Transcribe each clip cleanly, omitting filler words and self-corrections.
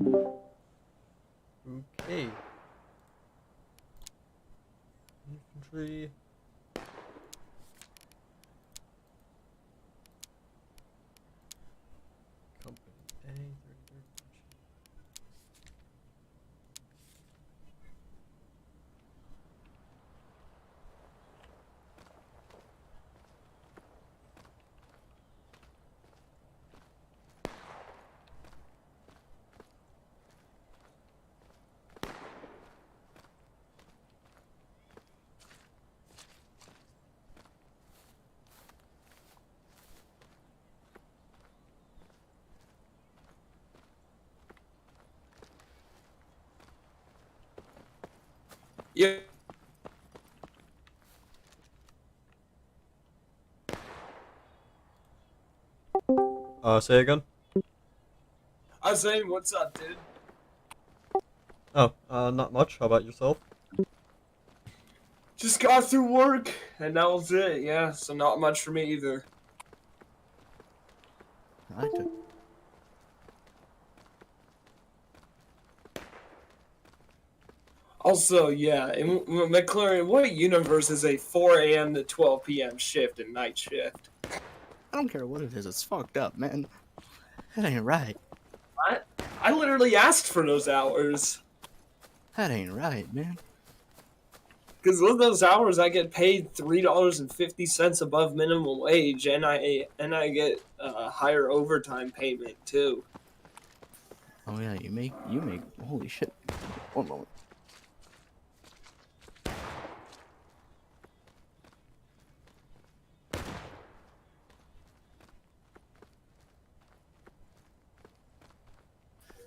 Okay. Infantry. Company A, 33rd Division. Yeah. Say again? I was saying, what's up, dude? Oh, not much. How about yourself? Just got through work, and that was it, yeah, so not much for me either. I took. Also, yeah, in McLaren, what universe is a 4 a.m. to 12 p.m. shift and night shift? I don't care what it is. It's fucked up, man. That ain't right. I literally asked for those hours. That ain't right, man. Because with those hours, I get paid $3.50 above minimum wage, and I get higher overtime payment too. Oh yeah, you make. Holy shit. One moment.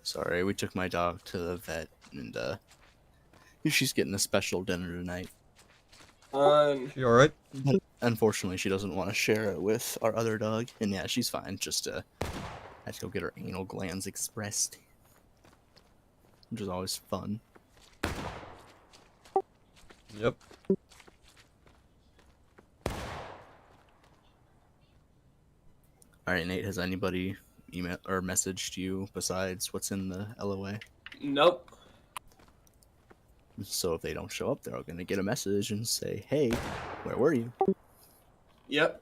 Sorry, we took my dog to the vet, and she's getting a special dinner tonight. She alright? But unfortunately, she doesn't want to share it with our other dog, and yeah, she's fine. Just had to go get her anal glands expressed, which is always fun. Yep. All right, Nate. Has anybody email or messaged you besides what's in the LOA? Nope. So if they don't show up, they're gonna get a message and say, "Hey, where were you?" Yep.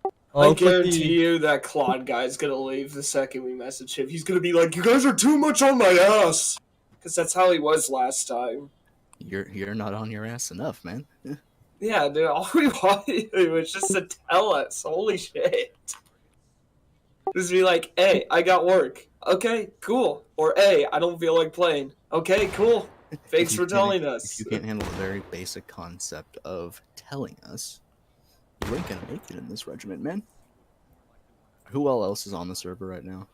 I Looks like guarantee you that Claude guy's gonna leave the second we message him. He's gonna be like, "You guys are too much on my ass," because that's how he was last time. You're not on your ass enough, man. Yeah, dude. All we wanted was just to tell us. Holy shit. Just be like, "Hey, I got work." Okay, cool. Or, "Hey, I don't feel like playing." Okay, cool. Thanks for telling If us. you can't handle the very basic concept of telling us, you ain't gonna make it in this regiment, man. Who all else is on the server right now?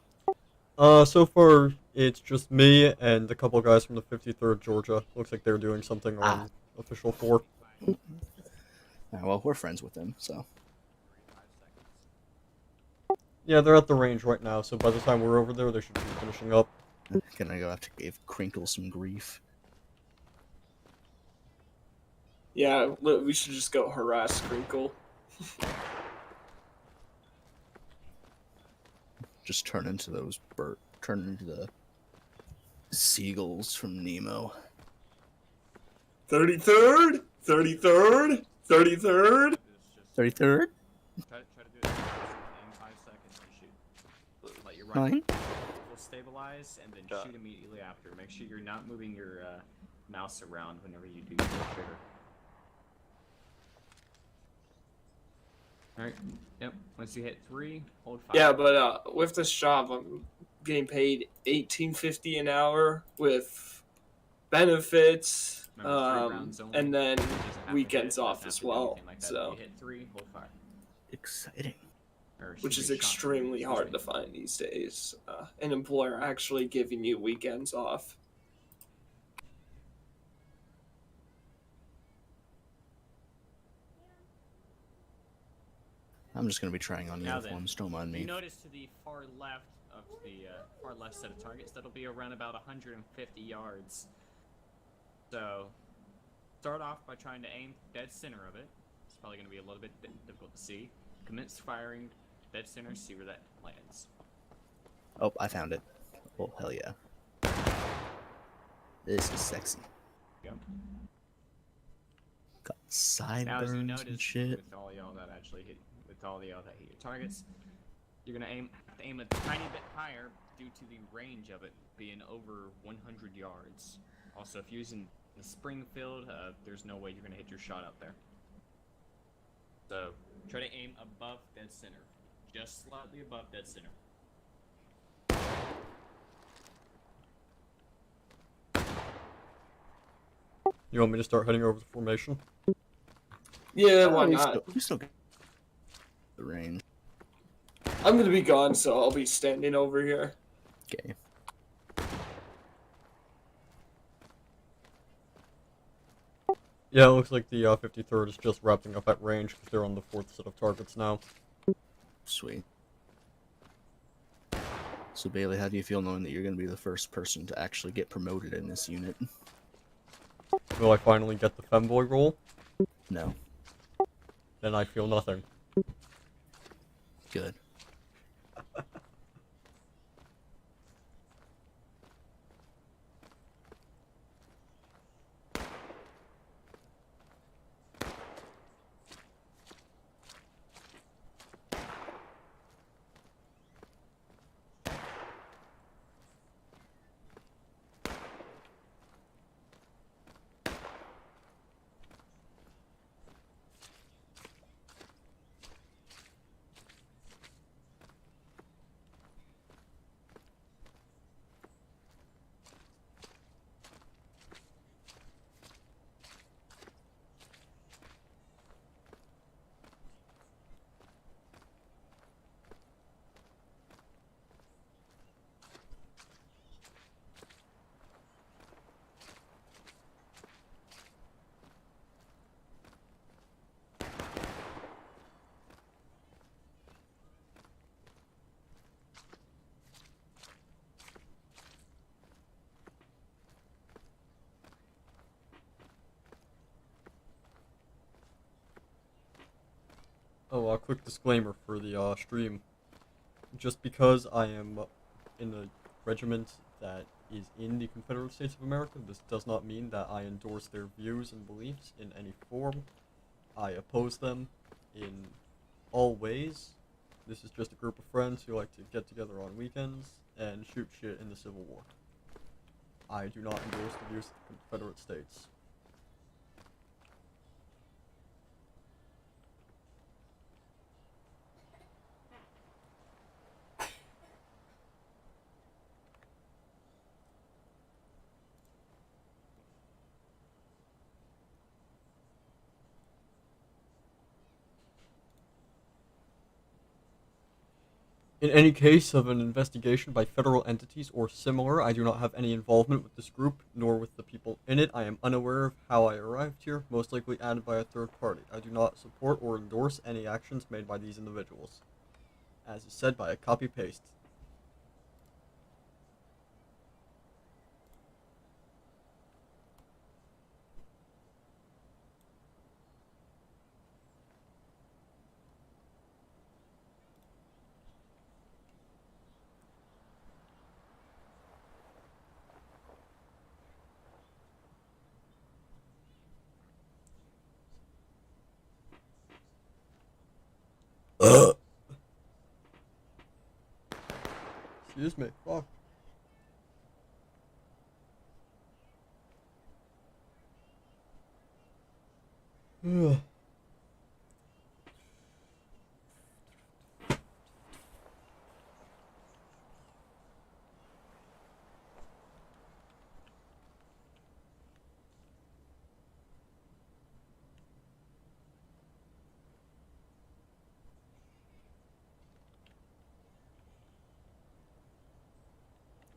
So far it's just me and a couple guys from the 53rd Georgia. Looks like they're doing something on official 4. Well, we're friends with them, so Yeah, they're at the range right now, so by the time we're over there, they should be finishing up. gonna go have to give Crinkle some grief. Yeah, we should just go harass Crinkle. Just turn into the seagulls from Nemo. 33rd? 33rd? 33rd? 33rd? Try to do it in 5 seconds and shoot. Let your Fine. rifle stabilize and then shoot immediately after. Make sure you're not moving your mouse around whenever you do the trigger. Alright, yep. Once you hit 3, hold 5. Yeah, but with this job, I'm getting paid $18.50 an hour with benefits, Remember, 3 rounds only. and then It doesn't have to weekends hit, off doesn't as have to do well. anything like that. So, If you hit 3, hold fire. Exciting. Or which shoot is a shot. extremely Excuse hard me. to find these days. An employer actually giving you weekends off. I'm just gonna be trying on Now uniforms. Don't mind You me. notice to the far left of the far left set of targets, that'll be around about 150 yards. So, start off by trying to aim dead center of it. It's probably going to be a little bit difficult to see. Commence firing dead center, see where that lands. Oh, I found it. Oh, hell yeah. This is sexy. Yep. Got Now, as you sideburns and notice, shit. with all y'all that actually hit, with all y'all that hit your targets, you're gonna have to aim a tiny bit higher due to the range of it being over 100 yards. Also, if you're using the Springfield, there's no way you're gonna hit your shot out there. So try to aim above dead center, just slightly above dead center. You want me to start heading over the formation? Yeah, why we not? still got the range. I'm gonna be gone, so I'll be standing over here. Okay. Yeah, it looks like the 53rd is just wrapping up at range because they're on the 4th set of targets now. Sweet. So Bailey, how do you feel knowing that you're going to be the first person to actually get promoted in this unit? Will I finally get the femboy role? No. Then I feel nothing. Good. Oh, a quick disclaimer for the stream. Just because I am in a regiment that is in the Confederate States of America, this does not mean that I endorse their views and beliefs in any form. I oppose them in all ways. This is just a group of friends who like to get together on weekends and shoot shit in the Civil War. I do not endorse the views of the Confederate States. In any case of an investigation by federal entities or similar, I do not have any involvement with this group, nor with the people in it. I am unaware of how I arrived here, most likely added by a third party. I do not support or endorse any actions made by these individuals. As is said by a copy-paste. Excuse me. Fuck. Ugh.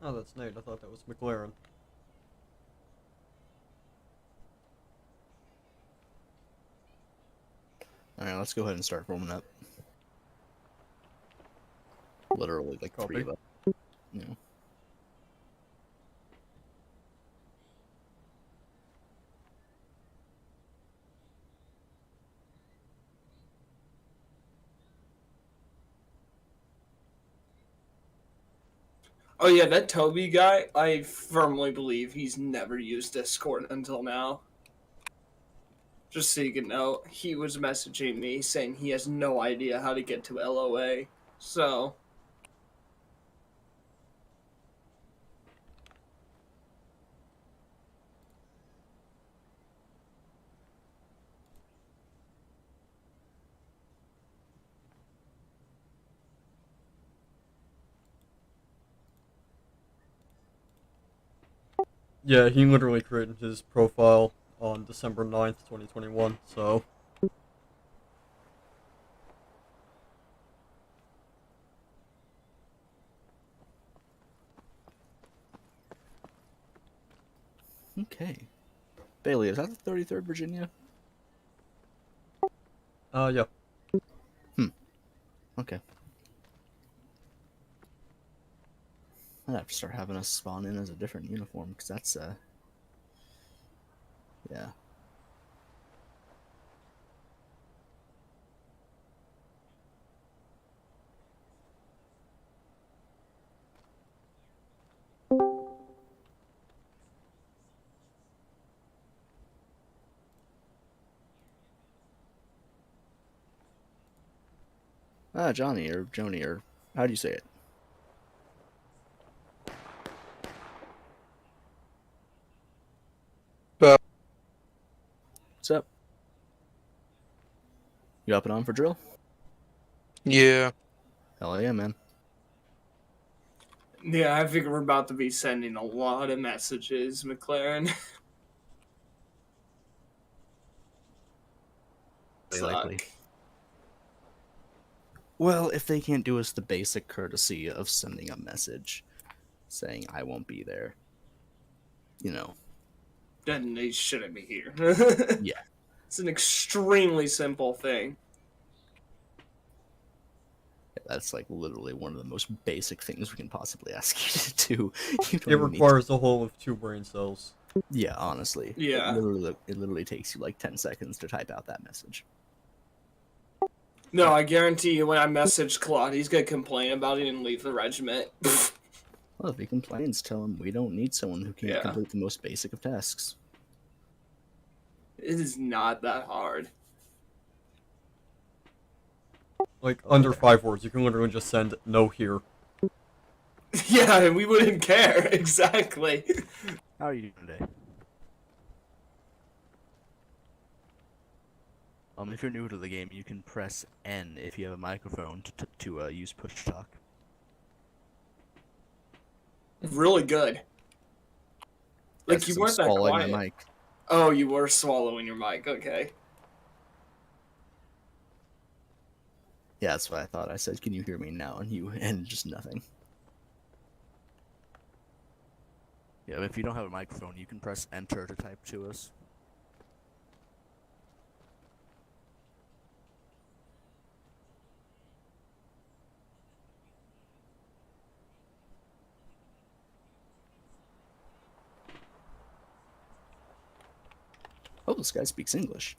Oh, that's Nate. I thought that was McLaren. Alright, let's go ahead and start forming up. Literally, like, Copy. 3 of us. You know. Oh yeah, that Toby guy, I firmly believe he's never used Discord until now. Just so you can know, he was messaging me saying he has no idea how to get to LOA. So, Yeah, he literally created his profile on December 9th, 2021, so... Okay. Bailey, is that the 33rd Virginia? Yeah. Okay. I'd have to start having us spawn in as a different uniform, because that's, yeah. Johnny, or Joni, or how do you say it? What's up? You up and on for drill? Yeah. Hell yeah, man. yeah, I think we're about to be sending a lot of messages, McLaren. Likely. Suck. Well, if they can't do us the basic courtesy of sending a message saying I won't be there, you know. Then they shouldn't be here. Yeah. It's an extremely simple thing. That's like literally one of the most basic things we can possibly ask you to do. You don't It even need requires a whole of 2 brain cells. to... Yeah, honestly. Yeah. It literally takes you like 10 seconds to type out that message. No, I guarantee you when I message Claude, he's gonna complain about it and leave the regiment. Well, if he complains, tell him we don't need someone who can't Yeah. complete the most basic of tasks. It is not that hard. Like, under 5 words, you can literally just send no here. Yeah, and we wouldn't care. Exactly. How are you doing today? If you're new to the game, you can press N if you have a microphone to use push talk. Really good. Like, Yes, you 'cause I'm weren't that swallowing quiet. my mic. Oh, you were swallowing your mic. Okay. Yeah, that's what I thought. I said, "Can you hear me now?" And just nothing. Yeah, if you don't have a microphone, you can press Enter to type to us. Oh, this guy speaks English.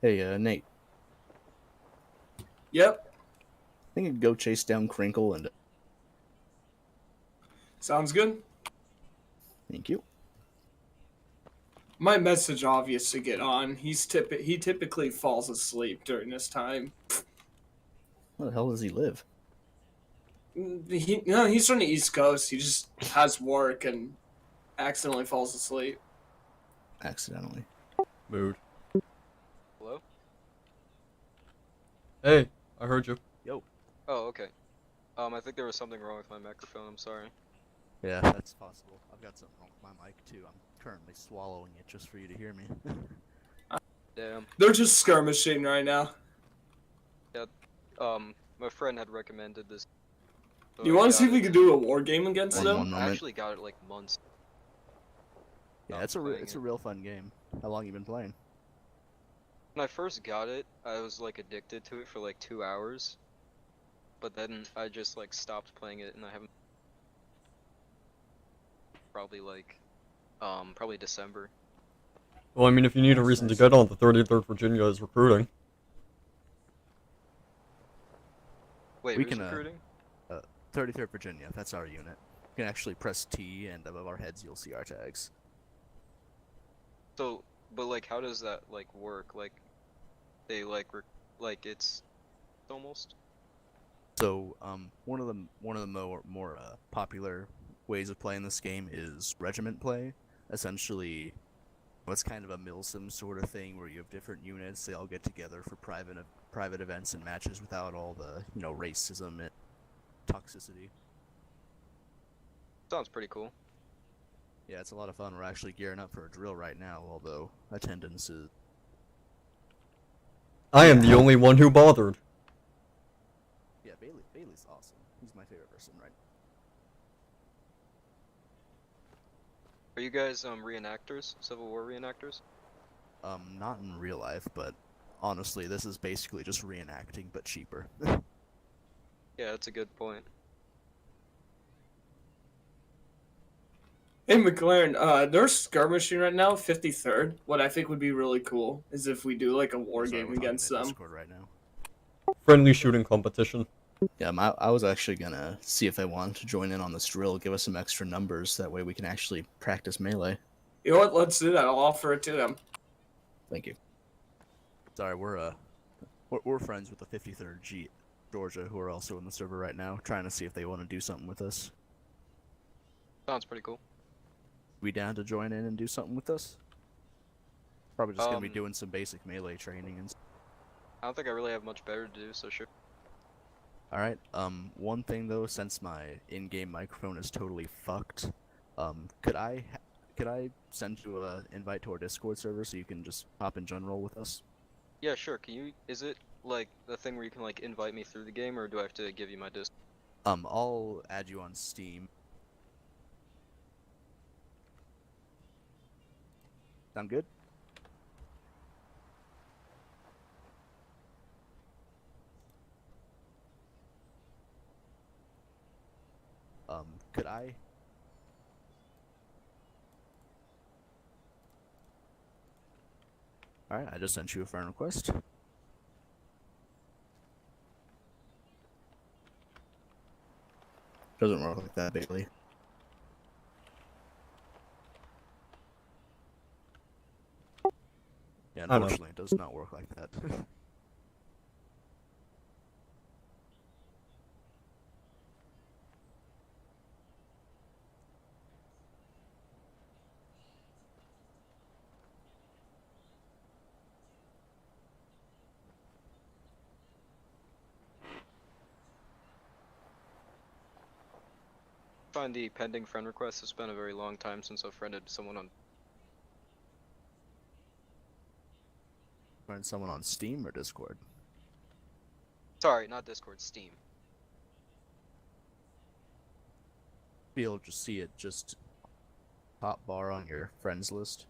Hey, Nate. Yep. I think I'd go chase down Crinkle and... Sounds good. Thank you. My message obvious to get on. He typically falls asleep during this time. Where the hell does he live? He's from the East Coast. He just has work and accidentally falls asleep. Accidentally. Mood. Hello? Hey, I heard you. Yo. Oh, okay. I think there was something wrong with my microphone. I'm sorry. Yeah, that's possible. I've got something wrong with my mic, too. I'm currently swallowing it just for you to hear me. Damn. They're just skirmishing right now. My friend had recommended this. so You I want to got see if we it. could do a war game against One them? more I moment. actually got it like months. Yeah, it's a real fun game. How long you been playing? When I first got it, I was like addicted to it for like 2 hours. but then I just like stopped playing it, and I haven't probably December. Well, I mean, if you need a reason to get on, the 33rd Virginia is recruiting. Wait, We who's can, recruiting? 33rd Virginia, that's our unit. You can actually press T, and above our heads you'll see our tags. So, but like, how does that like work? Like, they like it's almost. So, one of the more popular ways of playing this game is regiment play. Essentially, it's kind of a milsim sort of thing where you have different units. They all get together for private events and matches without all the racism and toxicity. Sounds pretty cool. Yeah, it's a lot of fun. We're actually gearing up for a drill right now, although attendance is. I am the only one who bothered. Yeah, Bailey's awesome. He's my favorite person right Are you guys reenactors? Civil War reenactors? now. Not in real life, but honestly, this is basically just reenacting, but cheaper. Yeah, that's a good point. Hey McLaren, they're skirmishing right now, 53rd. What I think would be really cool is if we do like a war Sorry, game we're talking against in them. Discord right now. Friendly shooting competition. Yeah, I was actually gonna see if they wanted to join in on this drill, give us some extra numbers. That way we can actually practice melee. You know what? Let's do that. I'll offer it to them. Thank you. Sorry, we're friends with the 53rd Georgia, who are also in the server right now, trying to see if they want to do something with us. Sounds pretty cool. We down to join in and do something with us? Probably just gonna be Um, doing some basic melee training and. I don't think I really have much better to do, so sure. All right. One thing though, since my in-game microphone is totally fucked, could I send you a invite to our Discord server so you can just hop in general with us? Yeah, sure. Can you? Is it like the thing where you can like invite me through the game, or do I have to give you my disc? I'll add you on Steam. Sound good? Could I? Alright, I just sent you a friend request. Doesn't work like that, Bailey. Yeah, I know. unfortunately, it does not work like that. Find the pending friend request. It's been a very long time since I've friended someone on. Find someone on Steam or Discord? Sorry, not Discord, Steam. You'll just see it just top bar on your friends list.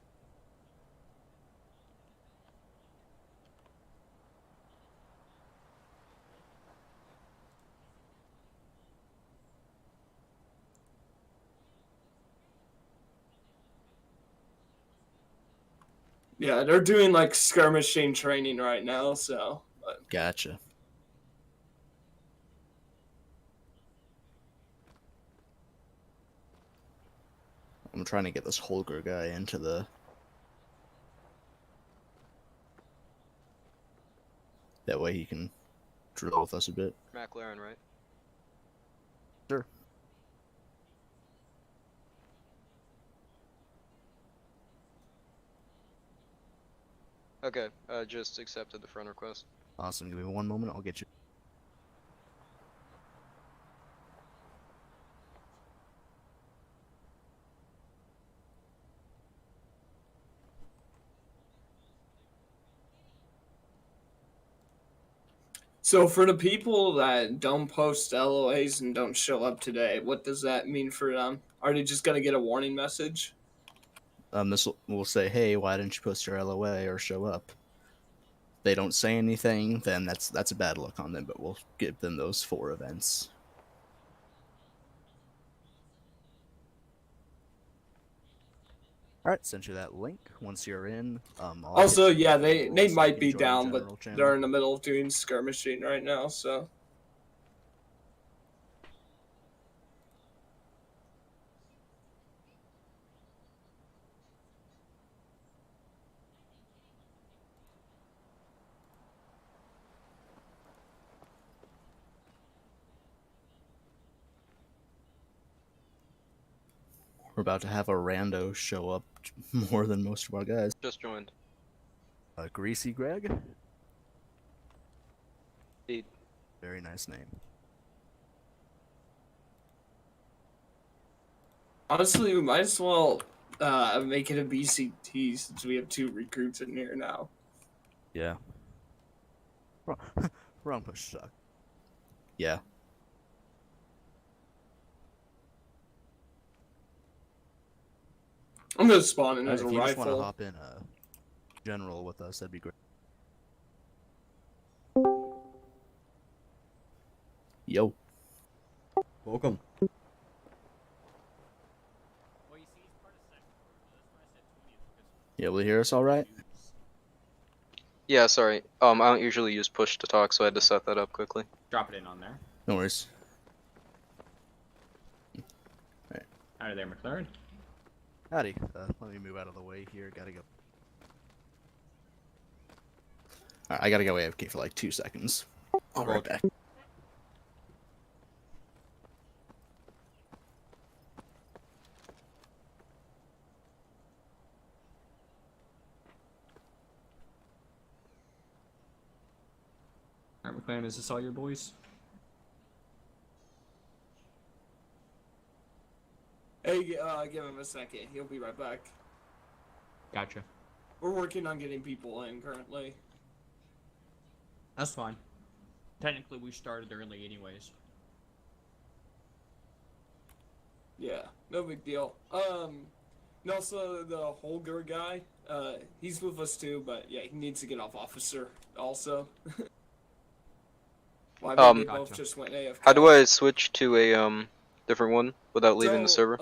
Yeah, they're doing like skirmishing training right now, so. Gotcha. I'm trying to get this Holger guy into the. That way he can drill with us a bit. McLaren, right? Sure. Okay, I just accepted the friend request. Awesome. Give me one moment. I'll get you. So for the people that don't post LOAs and don't show up today, what does that mean for them? Are they just gonna get a warning message? This will say, hey, why didn't you post your LOA or show up? they don't say anything, then that's a bad look on them. But we'll give them those 4 events. All right, send you that link once you're in. I'll Also, hit you yeah, with the they rules so you might can be join the down, but general channel. they're in the middle of doing skirmishing right now, so. We're about to have a rando show up more than most of our guys. Just joined. Greasy Greg. Indeed. Very nice name. Honestly, we might as well make it a BCT since we have 2 recruits in here now. Yeah. Wrong push suck. Yeah. I'm gonna spawn in as If a you just want to rifle. hop in general with us, that'd be great. Yo. Welcome. Well, you see, he's part of second order, so that's why I said 20th, because You able to hear us all right? Yeah, sorry. I don't usually use push to talk, so I had to set that up quickly. drop it in on there. No worries. Howdy there, McLaren. Howdy. Let me move out of the way here. Gotta go. Alright, I gotta go AFK for like 2 seconds. I'll be right back. Alright, McLaren, is this all your boys? Hey, give him a second. He'll be right back. Gotcha. We're working on getting people in currently. That's fine. Technically, we started early anyways. Yeah, no big deal. And also the Holger guy, he's with us too, but yeah, he needs to get off officer also. Well, I mean, they both Gotcha. just went AFK. How do I switch to a different one without leaving the server?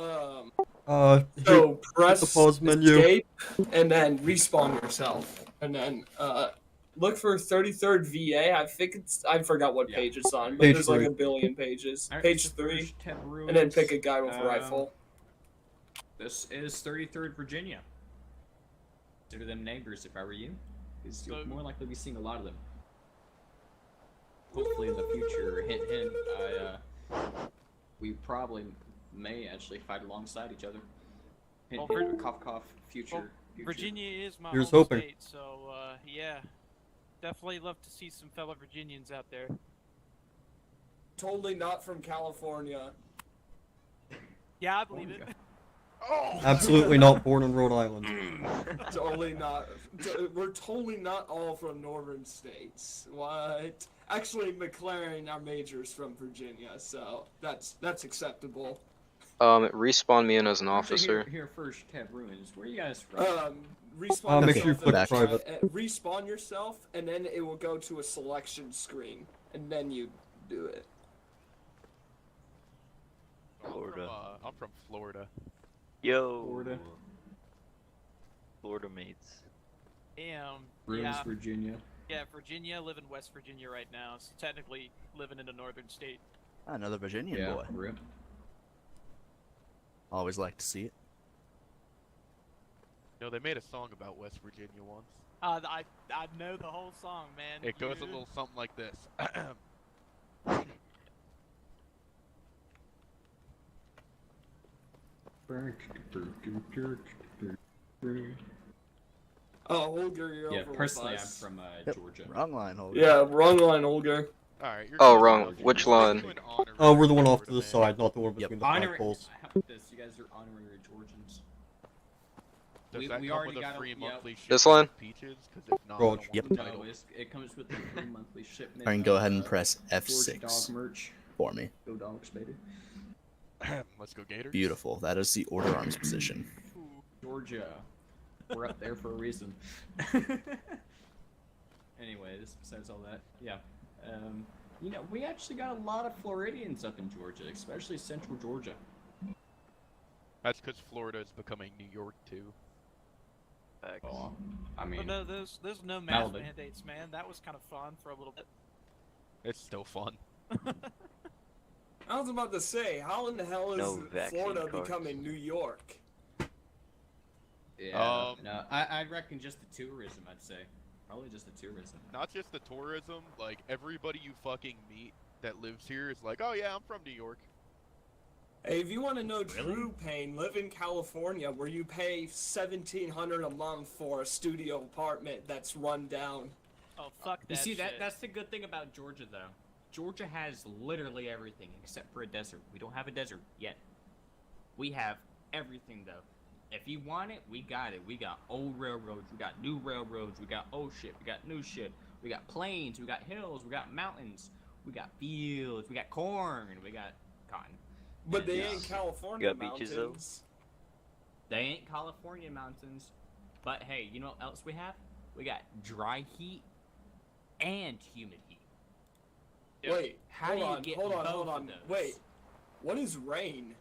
So press the pause menu. escape and then respawn yourself, and then look for 33rd VA. I think I forgot what page it's on, but Page there's 3. like a billion pages. Alright, Page 3, first 10 and then ruins. pick a guy with a rifle. This is 33rd Virginia. Consider them neighbors if I were you, because you'll more likely be seeing a lot of them. Hopefully in the future, hint hint, we probably may actually fight alongside each other. Hint hint, cough cough, future. Virginia is my Here's home hoping. state, so yeah, definitely love to see some fellow Virginians out there. Totally not from California. Yeah, I believe it. Absolutely not born in Rhode Island. Totally not. We're totally not all from northern states. What? Actually, McLaren, our major's from Virginia, so that's acceptable. It respawned me in as an officer. Here first, Ted Ruins. Where are you guys from? Respawn make yourself. sure you click and- private. respawn yourself, and then it will go to a selection screen, and then you do it. Florida. I'm from Florida. Yo. Florida. Florida mates. Damn. Ruins, Yeah, Virginia. yeah, Virginia. Live in West Virginia right now, so technically living in a northern state. Another Virginian Yeah, boy. rip. Always like to see it. No, they made a song about West Virginia once. I know the whole song, man. It goes a Yeah. little something like this. Oh, Holger, you're Yeah, over personally, with I'm us. from Yep. Georgia. Wrong line, Holger. Yeah, wrong line, Holger. Alright, you're Oh, doing wrong. Georgia. Which You're line? doing honorary Oh, we're the one off Florida, to the man. side, not the one Yep. between the flagpoles. How about this? You guys are honorary Georgians. Does We- that we come already with a got a- free yeah. monthly shipment This line? of peaches? Because if not, I Roger. don't want Yep. the No, title. it comes with the free monthly shipment. Alright, go of, ahead and press Georgia F6 dog merch. for me. Go dogs, baby. Let's go Gators. Beautiful. That is the order arms position. Ooh. Georgia. We're up there for a reason. anyways, besides all that, yeah. You know, we actually got a lot of Floridians up in Georgia, especially central Georgia. That's because Florida is becoming New York too. Facts. Oh, I But mean, no, there's no mask Malibu. mandates, man. That was kind of fun for a little bit. It's still fun. I was about to say, how in the hell is No vaccine Florida cards. becoming New York? yeah, no, I reckon just the tourism, I'd say. Probably just the tourism. Not just the tourism, like everybody you fucking meet that lives here is like, oh yeah, I'm from New York. Hey, if you want to know true pain, live in California where you pay $1,700 a month for a studio apartment that's run down. Oh fuck that You see, shit. that's the good thing about Georgia, though. Georgia has literally everything except for a desert. We don't have a desert yet. We have everything, though. If you want it, we got it. We got old railroads, we got new railroads, we got old shit, we got new shit. We got plains, we got hills, we got mountains, we got fields, we got corn, we got cotton. But they Yeah. ain't California You got beaches, though? mountains. They ain't California mountains. But hey, you know what else we have? We got dry heat and humid heat. Yep. Wait, How do you get hold both on. of those? Wait, what is rain?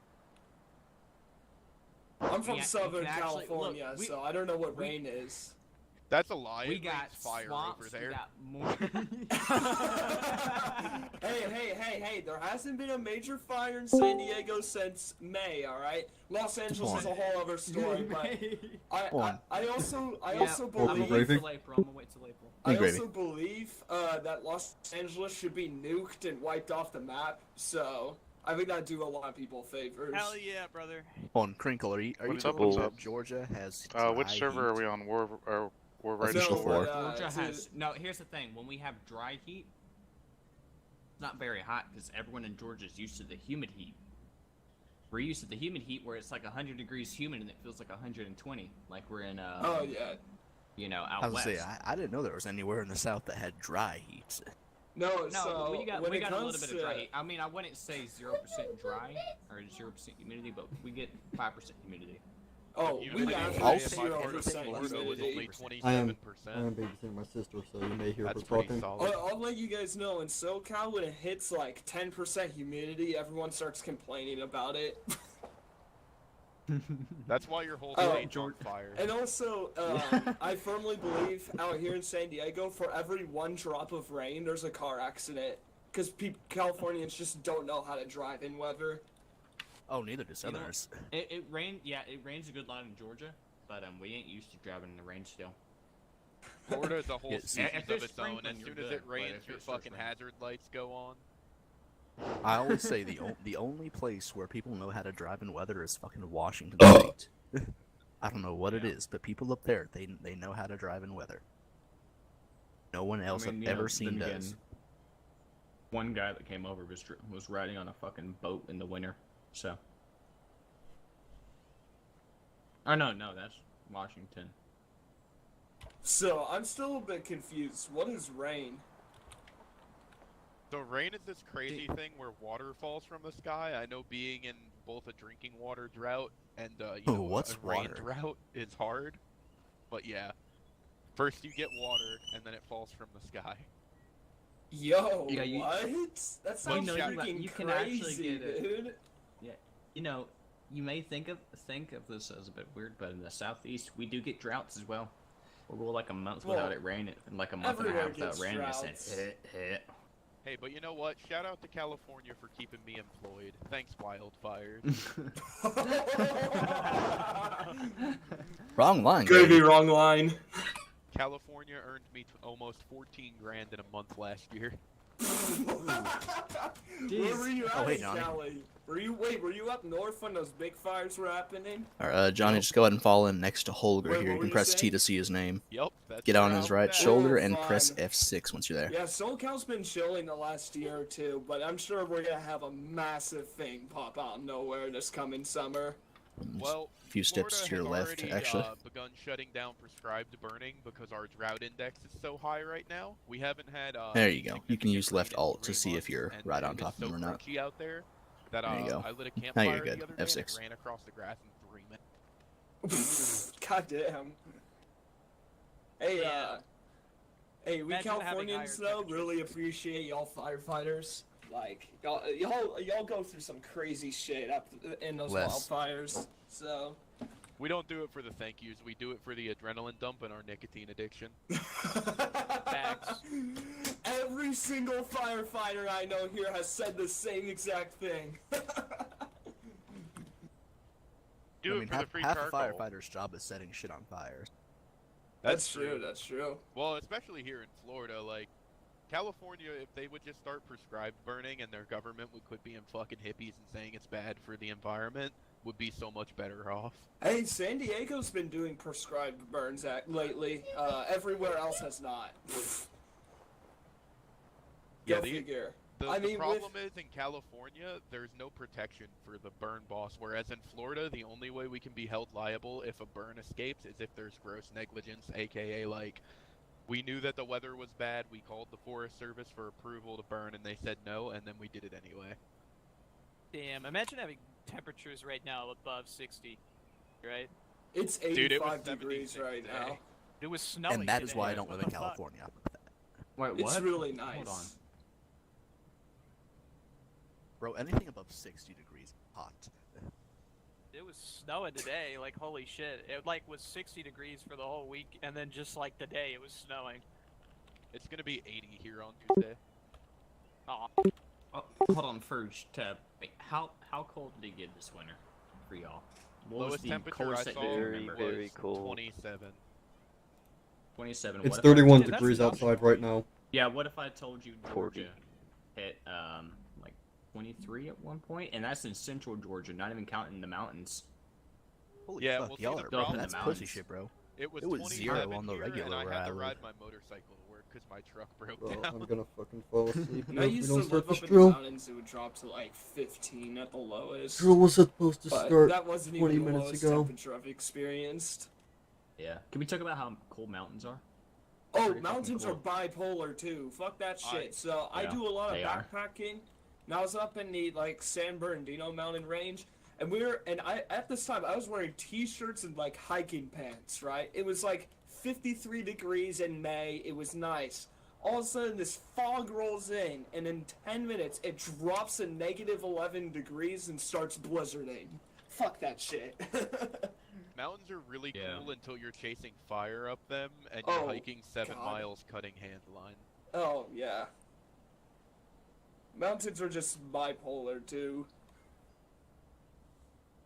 I'm from Yeah, you Southern can actually- look, California, we- so I don't know what rain is. That's a lie. We It got rains fire swamps, over there. we got more. Hey, there hasn't been a major fire in San Diego since May, alright? Los Angeles is a whole other story, but I also I'm Well, gonna believe wait Gravy? till April. I'm gonna wait till April. I Gravy. also believe that Los Angeles should be nuked and wiped off the map, so I think that'd do a lot of people favors. Hell yeah, brother. On Crinkle, are you What's telling up, me what's that up? Georgia has Which dry server are heat? we on? War Official Raiders? No, four. but, Georgia dude, has no. Here's the thing: when we have dry heat, it's not very hot because everyone in Georgia is used to the humid heat. We're used to the humid heat where it's like 100 degrees humid and it feels like 120, like we're in oh yeah. you know, I out was west. gonna say, I didn't know there was anywhere in the South that had dry heat. No, No, so we got when we it got a little comes bit to, of dry heat. I mean, I wouldn't say 0% dry or 0% humidity, but we get 5% humidity. Oh, Even we like got in I'll my say part of 0% Florida was humidity. only I am 27%. babysitting my sister, so you may hear That's her pretty talking. solid. I'll let you guys know, in SoCal, when it hits like 10% humidity, everyone starts complaining about it. That's why your whole Oh, state's on fire. And also, I firmly believe out here in San Diego, for every one drop of rain, there's a car accident. Because Californians just don't know how to drive in weather. Oh, neither do You know- Southerners. It rained, yeah, it rains a good lot in Georgia, but we ain't used to driving in the rain still. Florida is a whole Yeah, species if of there's its own. sprinkling, As you're soon as good, it but rains, if your it starts fucking raining- hazard lights go on. I always say the only place where people know how to drive in weather is fucking Washington State. I don't know what it Yeah. is, but people up there, they know how to drive in weather. No one else I mean, I've you know, ever seen then does. again, one guy that came over was riding on a fucking boat in the winter, so. Oh no, that's Washington. So, I'm still a bit confused. What is rain? So rain is this crazy thing where water falls from the sky. I know being in both a drinking water drought and What's a rain water? drought is hard. But yeah, first you get water and then it falls from the sky. Yo, Yeah, you- what? That sounds know, freaking you can actually crazy, get it. dude. You know, you may think of this as a bit weird, but in the southeast we do get droughts as well. We'll go like a month Well, without it raining, and like a month and a everywhere half without gets raining. droughts. Hey, but you know what? Shout out to California for keeping me employed. Thanks, wildfires. Wrong line. Gravy, Gravy. wrong line. California earned me almost 14 grand in a month last year. Where were you Oh, at hey, in Johnny. Cali? Were you up north when those big fires were happening? Alright, Johnny, just go ahead and fall in next to Holger Wait, here. what You were can you press saying? T to see his name. Yep. That's Get where on I his was right at. shoulder Oh, and press fine. F6 once you're there. Yeah, SoCal's been chilling the last year or two, but I'm sure we're gonna have a massive thing pop out of nowhere this coming summer. Well, A few steps Florida to your has left, already, actually. begun shutting down prescribed burning because our drought index is so high right now. We haven't had. There any you go. You significant can use left rain in alt to 3 see if months, you're and right on it is top of so them or not. crunchy out there that There you go. I lit a Now campfire you're good. the other day and F6. it ran across the grass in 3 minutes. God damn. Hey, Yeah. Hey, we Imagine having Californians higher though temperatures. really appreciate y'all firefighters. Like y'all go through some crazy shit up in those Less. wildfires. So We don't do it for the thank yous. We do it for the adrenaline dump and our nicotine addiction. Facts. Every single firefighter I know here has said the same exact thing. Do I it mean, for half, the free half a charcoal. firefighter's job is setting shit on fire. That's true. That's true. Well, especially here in Florida, like California, if they would just start prescribed burning and their government would quit being fucking hippies and saying it's bad for the environment, would be so much better off. Hey, San Diego's been doing prescribed burns lately. Everywhere else has not. Yeah, Go the- figure. The, I the mean, problem is in California, there's no protection for the burn boss, whereas in Florida, the only way we can be held liable if a burn escapes is if there's gross negligence, aka like, we knew that the weather was bad, we called the Forest Service for approval to burn, and they said no, and then we did it anyway. Damn, imagine having temperatures right now above 60, right? It's Dude, it was 85 degrees 76 right today. now. It was snowing. And that is today. why I don't What live in the fuck? California. Wait, what? It's really nice. Hold on. Bro, anything above 60 degrees is hot. It was snowing today, like holy shit. It like was 60 degrees for the whole week, and then just like today, it was snowing. It's gonna be 80 here on Tuesday. Aw. Oh, hold on, Ferge. Wait, how cold did it get this winter for y'all? What was Lowest the temperature coldest I that saw you Very, remember? very was cold. 27. 27. It's What if I 31 Dude, that's degrees not outside cold. right now. Yeah, what if I told you 40. Georgia hit like 23 at one point, and that's in central Georgia, not even counting the mountains. Holy Yeah, fuck, well, see, y'all the are problem that's is- pussy shit, bro. It was, It was 27 0 on the here, regular and I where had I to ride live. my motorcycle to work because my truck broke Bro, down. I'm gonna fucking fall asleep When I if we used don't to start live this up in the drill. mountains, it would drop to like 15 at the lowest. Drill was supposed to But start that wasn't 20 even the minutes lowest ago. temperature I've experienced. Yeah. Can we talk about how cold mountains are? Oh, Pretty mountains are fucking bipolar too. Fuck that shit. So I Yeah, do a lot of they are. backpacking. And I was up in the like San Bernardino mountain range, and I at this time I was wearing t-shirts and like hiking pants. Right? It was like 53 degrees in May. It was nice. All of a sudden, this fog rolls in, and in 10 minutes, it drops to negative 11 degrees and starts blizzarding. Fuck that shit. Mountains are really Yeah. cool until you're chasing fire up them and you're Oh, hiking 7 God. miles cutting hand line. Oh, yeah. Mountains are just bipolar, too.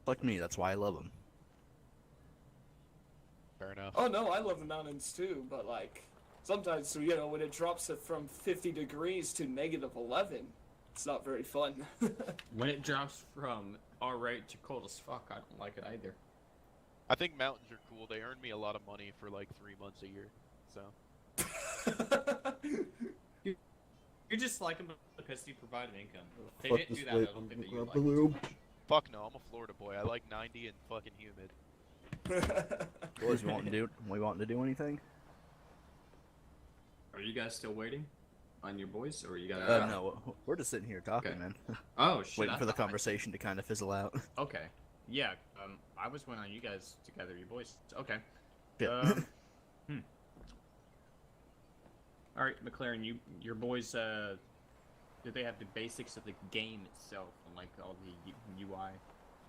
Fuck me, that's why I love them. Fair enough. Oh, no, I love the mountains, too, but, like, sometimes, you know, when it drops it from 50 degrees to negative 11, it's not very fun. When it drops from alright to cold as fuck, I don't like it either. I think mountains are cool. They earn me a lot of money for like 3 months a year. So You just like them because they provide an income. If they Fuck didn't this do that, I way, don't I'm think that gonna you grab like the them too lube. much. fuck no, I'm a Florida boy. I like 90 and fucking humid. Boys, we want to do anything? Are you guys still waiting on your boys, or you got? No, we're just sitting here talking, Okay. man. Oh shit! Waiting I for the thought- conversation to kind of fizzle out. Okay. Yeah. I was waiting on you guys to gather your boys. Okay. Yeah. All right, McLaren. Your boys. Do they have the basics of the game itself and like all the UI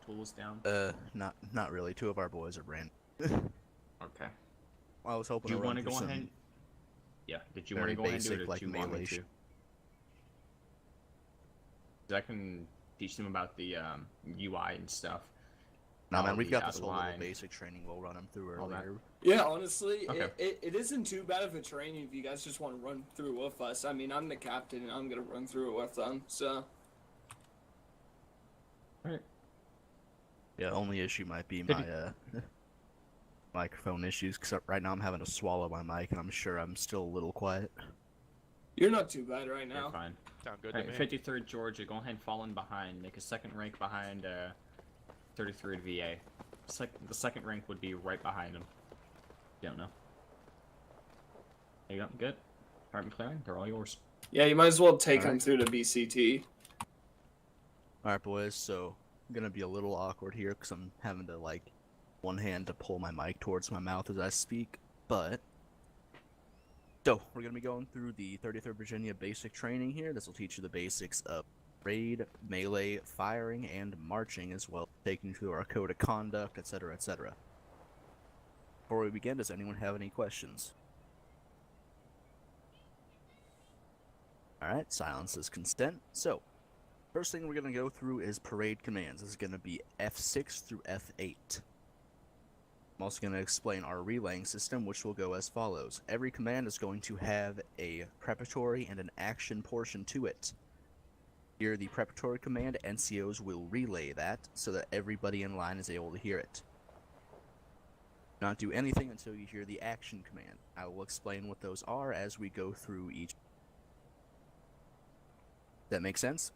tools down? Not really. 2 of our boys are brand. Okay. I was hoping Do you to run want to through go some ahead? Yeah. Did you want to very go ahead and do it, basic, or like, do you want me melee to? 'Cause I can teach them about the UI and stuff. Nah, man, I'll we've be got out this of whole little line. basic training we'll run them through All that. earlier. Yeah, honestly, Okay. it isn't too bad of a training if you guys just want to run through with us. I mean, I'm the captain, and I'm going to run through it with them, so... Yeah, only issue might be my microphone issues, because right now I'm having to swallow my mic, and I'm sure I'm still a little quiet. You're not too bad right You're now. fine. Sound good All to right, me. 53rd Georgia, go ahead and fall in behind. Make a second rank behind 33rd VA. The second rank would be right behind them. You don't know. There you go. Good. All right, McLaren, they're all yours. Yeah, you might as well take them Alright. through the BCT. Alright, boys, so I'm gonna be a little awkward here, because I'm having to, like, one hand to pull my mic towards my mouth as I speak, but So, we're going to be going through the 33rd Virginia basic training here. This will teach you the basics of raid, melee, firing, and marching, as well as taking you through our code of conduct, etc., etc. Before we begin, does anyone have any questions? Alright, silence is consent. So, first thing we're going to go through is parade commands. This is going to be F6 through F8. I'm also going to explain our relaying system, which will go as follows. Every command is going to have a preparatory and an action portion to it. Here, the preparatory command, NCOs will relay that so that everybody in line is able to hear it. Do not do anything until you hear the action command. I will explain what those are as we go through each. That make sense?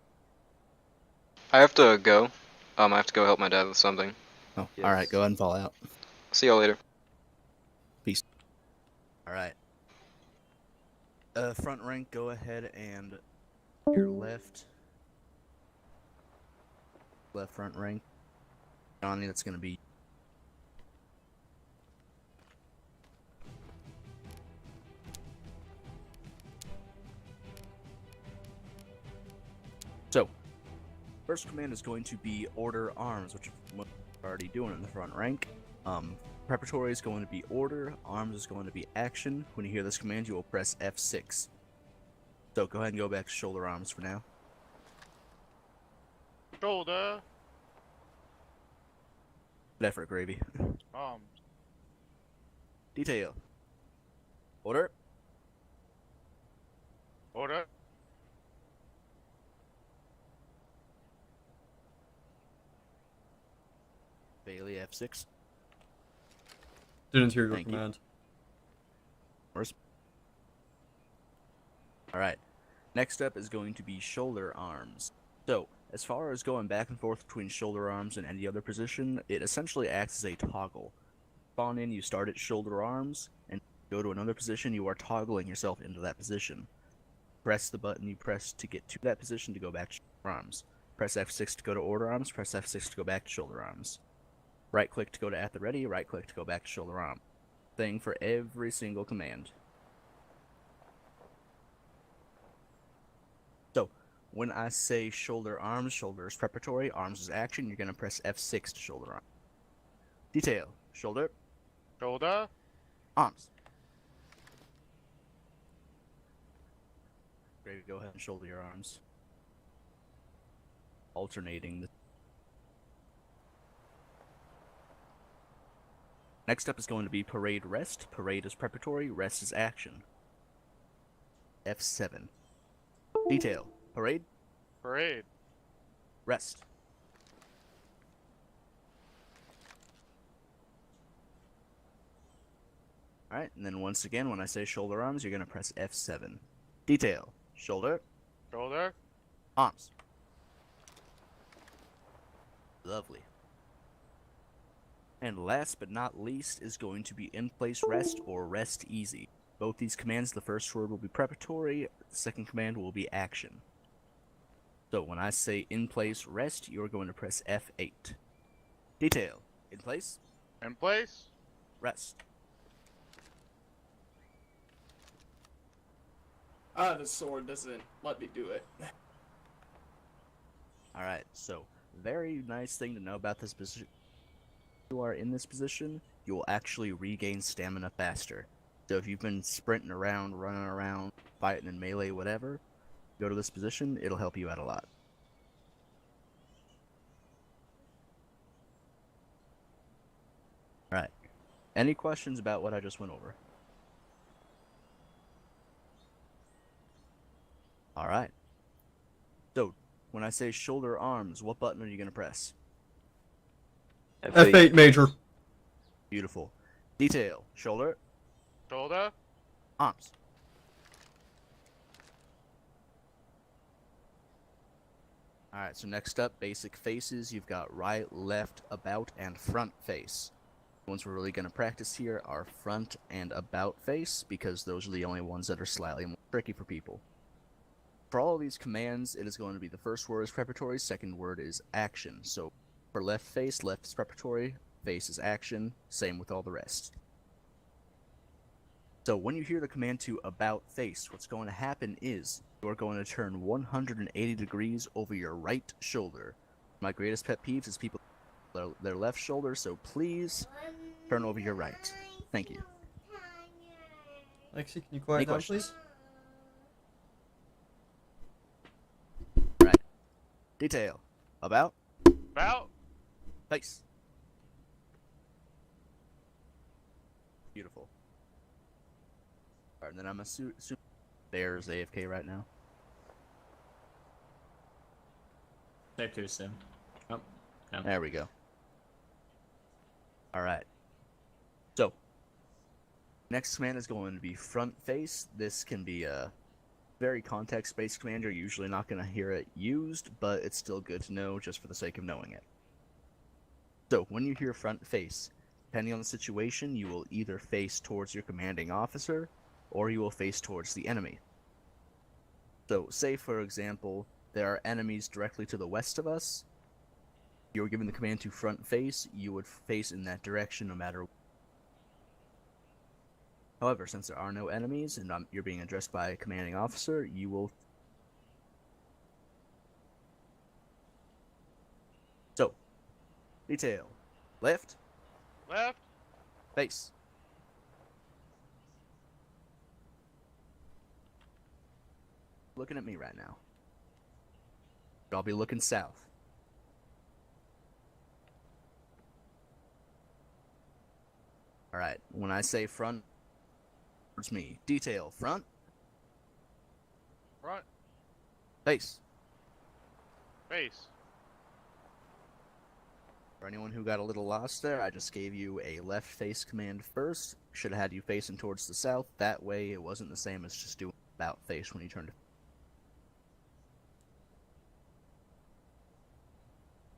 I have to go. I have to go help my dad with something. Oh, Yes. alright, go ahead and fall out. See y'all later. Peace. Alright. Front rank, go ahead and your left front rank. Johnny, that's gonna be so. First command is going to be order arms, which we're already doing in the front rank. Preparatory is going to be order, arms is going to be action. When you hear this command, you will press F6. So go ahead and go back to shoulder arms for now. Shoulder. Good effort, Gravy. Um. Detail. Order. Order. Bailey F6. Didn't hear your Thank you. command. Alright. Next up is going to be shoulder arms. So, as far as going back and forth between shoulder arms and any other position, it essentially acts as a toggle. Spawn in, you start at shoulder arms, and go to another position, you are toggling yourself into that position. Press the button you press to get to that position to go back to shoulder arms. Press F6 to go to order arms, press F6 to go back to shoulder arms. Right click to go to at the ready, right click to go back to shoulder arm. Thing for every single command. So, when I say shoulder is preparatory, arms is action, you're going to press F6 to shoulder arm. Detail, shoulder, Shoulder. arms. Great, go ahead and shoulder your arms. Alternating the Next up is going to be parade rest. Parade is preparatory, rest is action. F7. Detail. Parade, Parade. rest. Alright, and then once again, when I say shoulder arms, you're going to press F7. Detail. Shoulder, Shoulder. arms. Lovely. And last but not least is going to be in place rest or rest easy. Both these commands, the first word will be preparatory, the second command will be action. So when I say in place rest, you're going to press F8. Detail. In place, In place. rest. The sword doesn't let me do it. Alright, so very nice thing to know about this position. If you are in this position, you will actually regain stamina faster. So if you've been sprinting around, running around, fighting in melee, whatever, go to this position, it'll help you out a lot. Alright. Any questions about what I just went over? Alright. So, when I say shoulder arms, what button are you going to press? F8 major. Beautiful. Detail. Shoulder, Shoulder. arms. Alright, so next up, basic faces. You've got right, left, about, and front face. The ones we're really going to practice here are front and about face, because those are the only ones that are slightly more tricky for people. For all of these commands, it is going to be the first word is preparatory, second word is action. So for left face, left is preparatory, face is action, same with all the rest. So when you hear the command to about face, what's going to happen is you're going to turn 180 degrees over your right shoulder. My greatest pet peeves is people their left shoulder, so please turn over your right. Thank you. Lexi, can you quiet Any down, questions? please? Alright. Detail. About About. face. Beautiful. Alright, and then I'm assuming Bear's AFK right now. Safe to assume. Oh, no. There we go. Alright. So, next command is going to be front face. This can be a very context-based command. You're usually not going to hear it used, but it's still good to know just for the sake of knowing it. So, when you hear front face, depending on the situation, you will either face towards your commanding officer, or you will face towards the enemy. So, say for example, there are enemies directly to the west of us. If you were given the command to front face, you would face in that direction no matter what. However, since there are no enemies and you're being addressed by a commanding officer, you will... So, detail. Left, Left. face. Looking at me right now. I'll be looking south. Alright, when I say front, towards me. Detail, front, Front. face. Face. For anyone who got a little lost there, I just gave you a left face command first. Should have had you facing towards the south. That way it wasn't the same as just doing about face when you turned.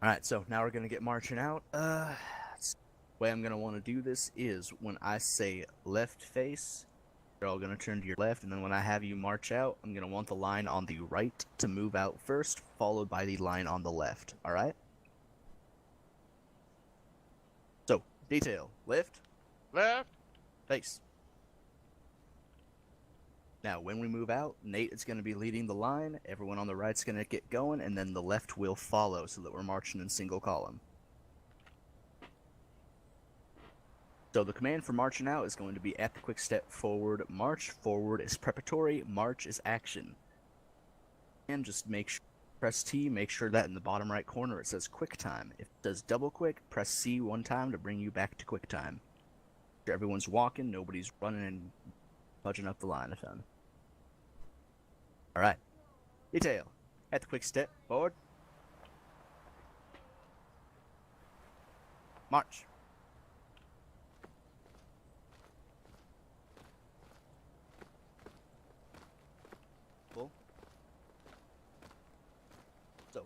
Alright, so now we're going to get marching out. The way I'm going to want to do this is when I say left face, you're all going to turn to your left, and then when I have you march out, I'm going to want the line on the right to move out first, followed by the line on the left. Alright? So, detail. Left, Left. face. Now, when we move out, Nate is going to be leading the line, everyone on the right's going to get going, and then the left will follow so that we're marching in single column. So the command for marching out is going to be at the quick step forward, march. Forward is preparatory, march is action. And just make sure, press T, make sure that in the bottom right corner it says quick time. If it says double quick, press C one time to bring you back to quick time. Sure everyone's walking, nobody's running and budging up the line a ton. Alright. Detail. At the quick step, forward. March. Cool. So,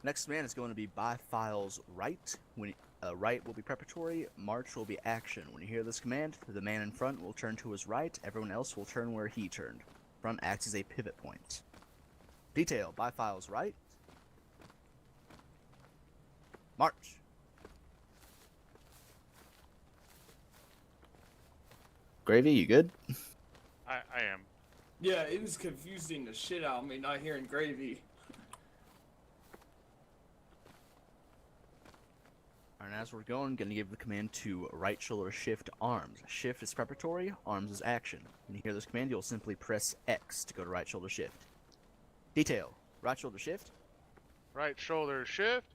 next command is going to be by files right. When right will be preparatory, march will be action. When you hear this command, the man in front will turn to his right, everyone else will turn where he turned. Front acts as a pivot point. Detail, by files right. March. Gravy, you good? I am. Yeah, it was confusing the shit out of me not hearing gravy. And as we're going, gonna give the command to right shoulder shift arms. Shift is preparatory, arms is action. When you hear this command, you'll simply press X to go to right shoulder shift. Detail, right shoulder shift, Right shoulder shift.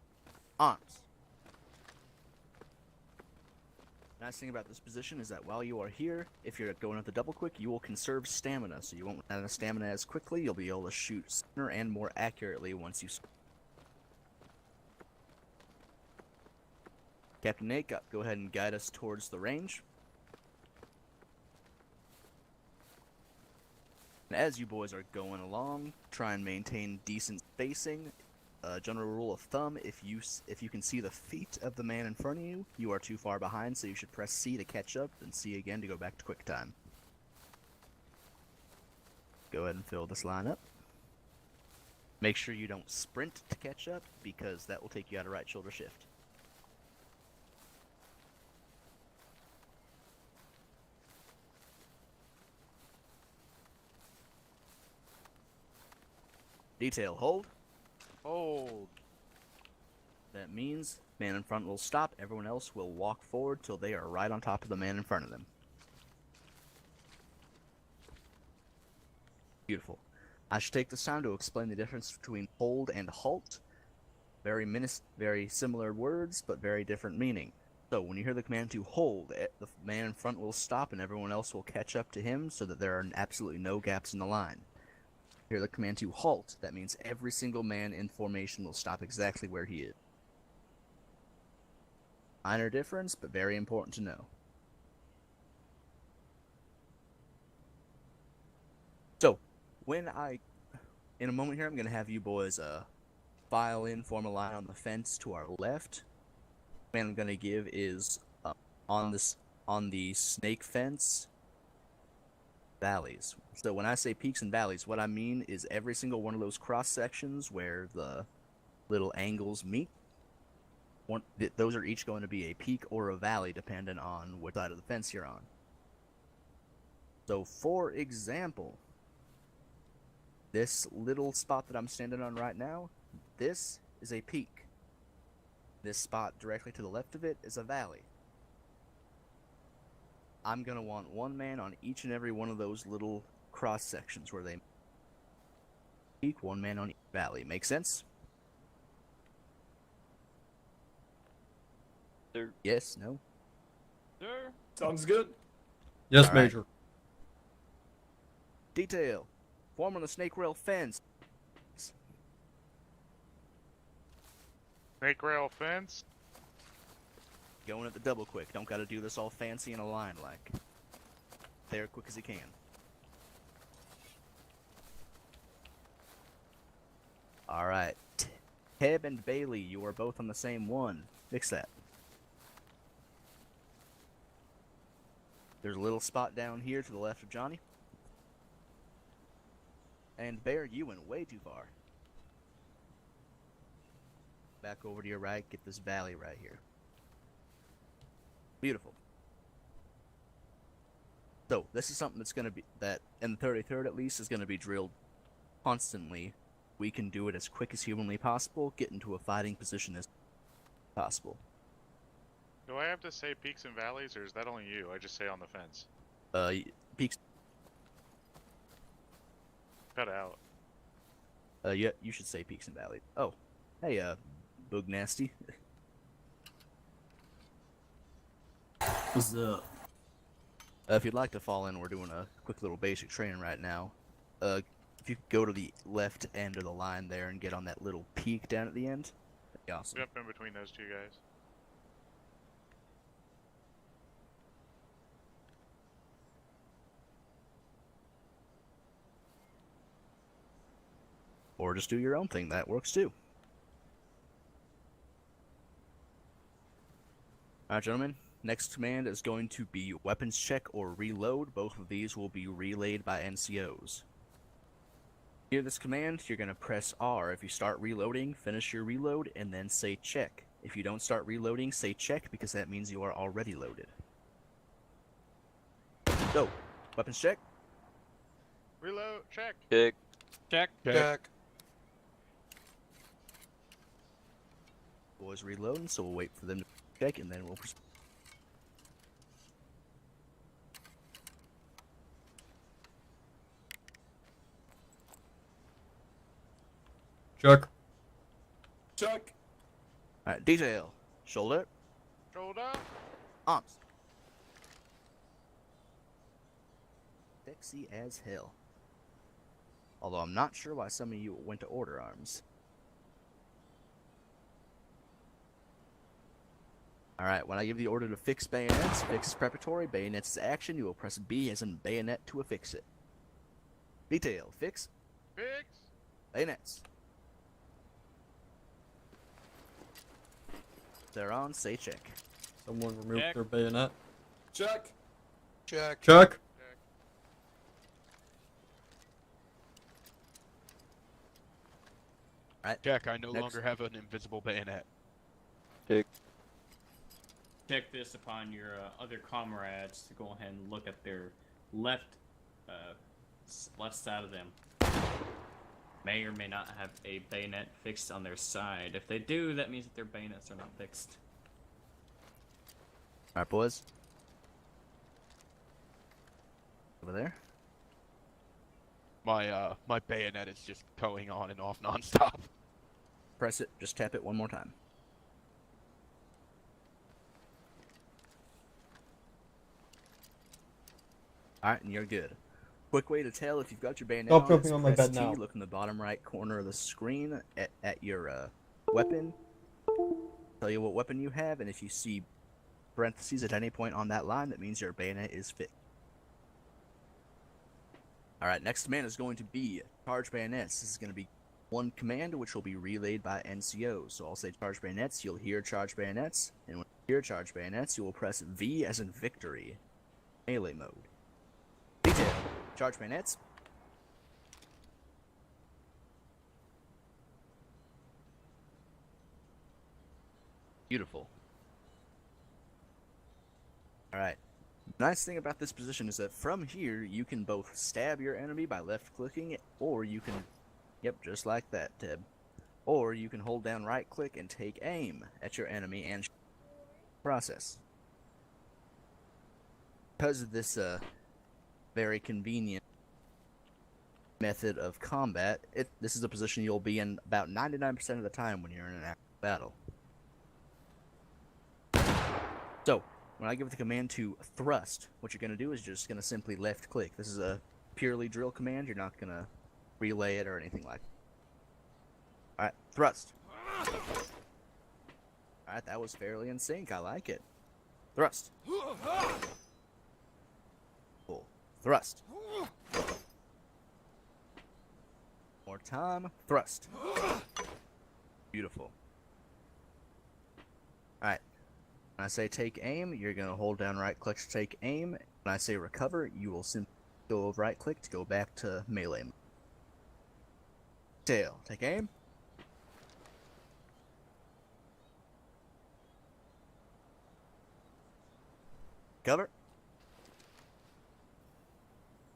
arms. Nice thing about this position is that while you are here, if you're going at the double quick, you will conserve stamina, so you won't run out of stamina as quickly. You'll be able to shoot sooner and more accurately once you. Captain Nate, go ahead and guide us towards the range. And as you boys are going along, try and maintain decent spacing. General rule of thumb, if you can see the feet of the man in front of you, you are too far behind, so you should press C to catch up, and C again to go back to quick time. Go ahead and fill this line up. Make sure you don't sprint to catch up, because that will take you out of right shoulder shift. Detail, hold. Hold. That means man in front will stop, everyone else will walk forward till they are right on top of the man in front of them. Beautiful. I should take this time to explain the difference between hold and halt. Very similar words, but very different meaning. So when you hear the command to hold, the man in front will stop and everyone else will catch up to him so that there are absolutely no gaps in the line. Hear the command to halt, that means every single man in formation will stop exactly where he is. Minor difference, but very important to know. So, in a moment here, I'm going to have you boys file in, form a line on the fence to our left. The command I'm going to give is on the snake fence, valleys. So when I say peaks and valleys, what I mean is every single one of those cross sections where the little angles meet. Those are each going to be a peak or a valley depending on what side of the fence you're on. So for example, this little spot that I'm standing on right now, this is a peak. This spot directly to the left of it is a valley. I'm going to want one man on each and every one of those little cross sections where they peak, one man on each valley. Make sense? Sir. Yes? No? Sir. Sounds good. Yes, All right. Major. Detail. Form on the snake rail fence. Snake rail fence. Going at the double quick. Don't gotta do this all fancy in a line like. There quick as you can. Alright. Teb and Bailey, you are both on the same one. Fix that. There's a little spot down here to the left of Johnny. And Bear, you went way too far. Back over to your right, get this valley right here. Beautiful. So, this is something that's going to be, that in the 33rd at least, is going to be drilled constantly. We can do it as quick as humanly possible, get into a fighting position as possible. Do I have to say peaks and valleys, or is that only you? I just say on the fence. Peaks. Cut out. Yeah, you should say peaks and valleys. Oh, hey, Boog Nasty. What's up? If you'd like to fall in, we're doing a quick little basic training right now. If you could go to the left end of the line there and get on that little peak down at the end, that'd be awesome. Jump in between those two guys. Or just do your own thing, that works too. Alright, gentlemen. Next command is going to be weapons check or reload. Both of these will be relayed by NCOs. Hear this command, you're going to press R. If you start reloading, finish your reload, and then say check. If you don't start reloading, say check, because that means you are already loaded. So, weapons check. Reload. Check. Check. Check. Check. Boys reloading, so we'll wait for them to check, and then we'll proceed. Check. Check. Alright, detail. Shoulder. Shoulder. Arms. Sexy as hell. Although I'm not sure why some of you went to order arms. Alright, when I give the order to fix bayonets, fix is preparatory, bayonets is action, you will press B as in bayonet to affix it. Detail. Fix. Fix. Bayonets. They're on, say check. Someone remove Check. their bayonet. Check. Check. Check. Check. I no Next. longer have an invisible bayonet. Check this upon your other comrades to go ahead and look at their left side of them. may or may not have a bayonet fixed on their side. If they do, that means that their bayonets are not fixed. Alright, boys. Over there. My bayonet is just going on and off nonstop. Press it. Just tap it one more time. Alright, and you're good. Quick way to tell if you've got your bayonet Stop on jumping is on my press bed T, now. look in the bottom right corner of the screen at your weapon. Tell you what weapon you have, and if you see parentheses at any point on that line, that means your bayonet is fixed. Alright, next command is going to be charge bayonets. This is going to be one command which will be relayed by NCO. So I'll say charge bayonets, you'll hear charge bayonets, and when you hear charge bayonets, you will press V as in victory. Melee mode. Detail. Charge bayonets. Beautiful. Alright. Nice thing about this position is that from here, you can both stab your enemy by left-clicking, or you can... Yep, just like that, Teb. Or you can hold down right-click and take aim at your enemy and process. Because of this very convenient method of combat, this is a position you'll be in about 99% of the time when you're in an active battle. So, when I give the command to thrust, what you're going to do is you're just going to simply left-click. This is a purely drill command. You're not going to relay it or anything like that. Alright, thrust. Alright, that was fairly in sync. I like it. Thrust. Cool. Thrust. More time. Thrust. Beautiful. Alright. When I say take aim, you're going to hold down right click to take aim. When I say recover, you will simply go over right click to go back to melee. Tail. Take aim. Cover.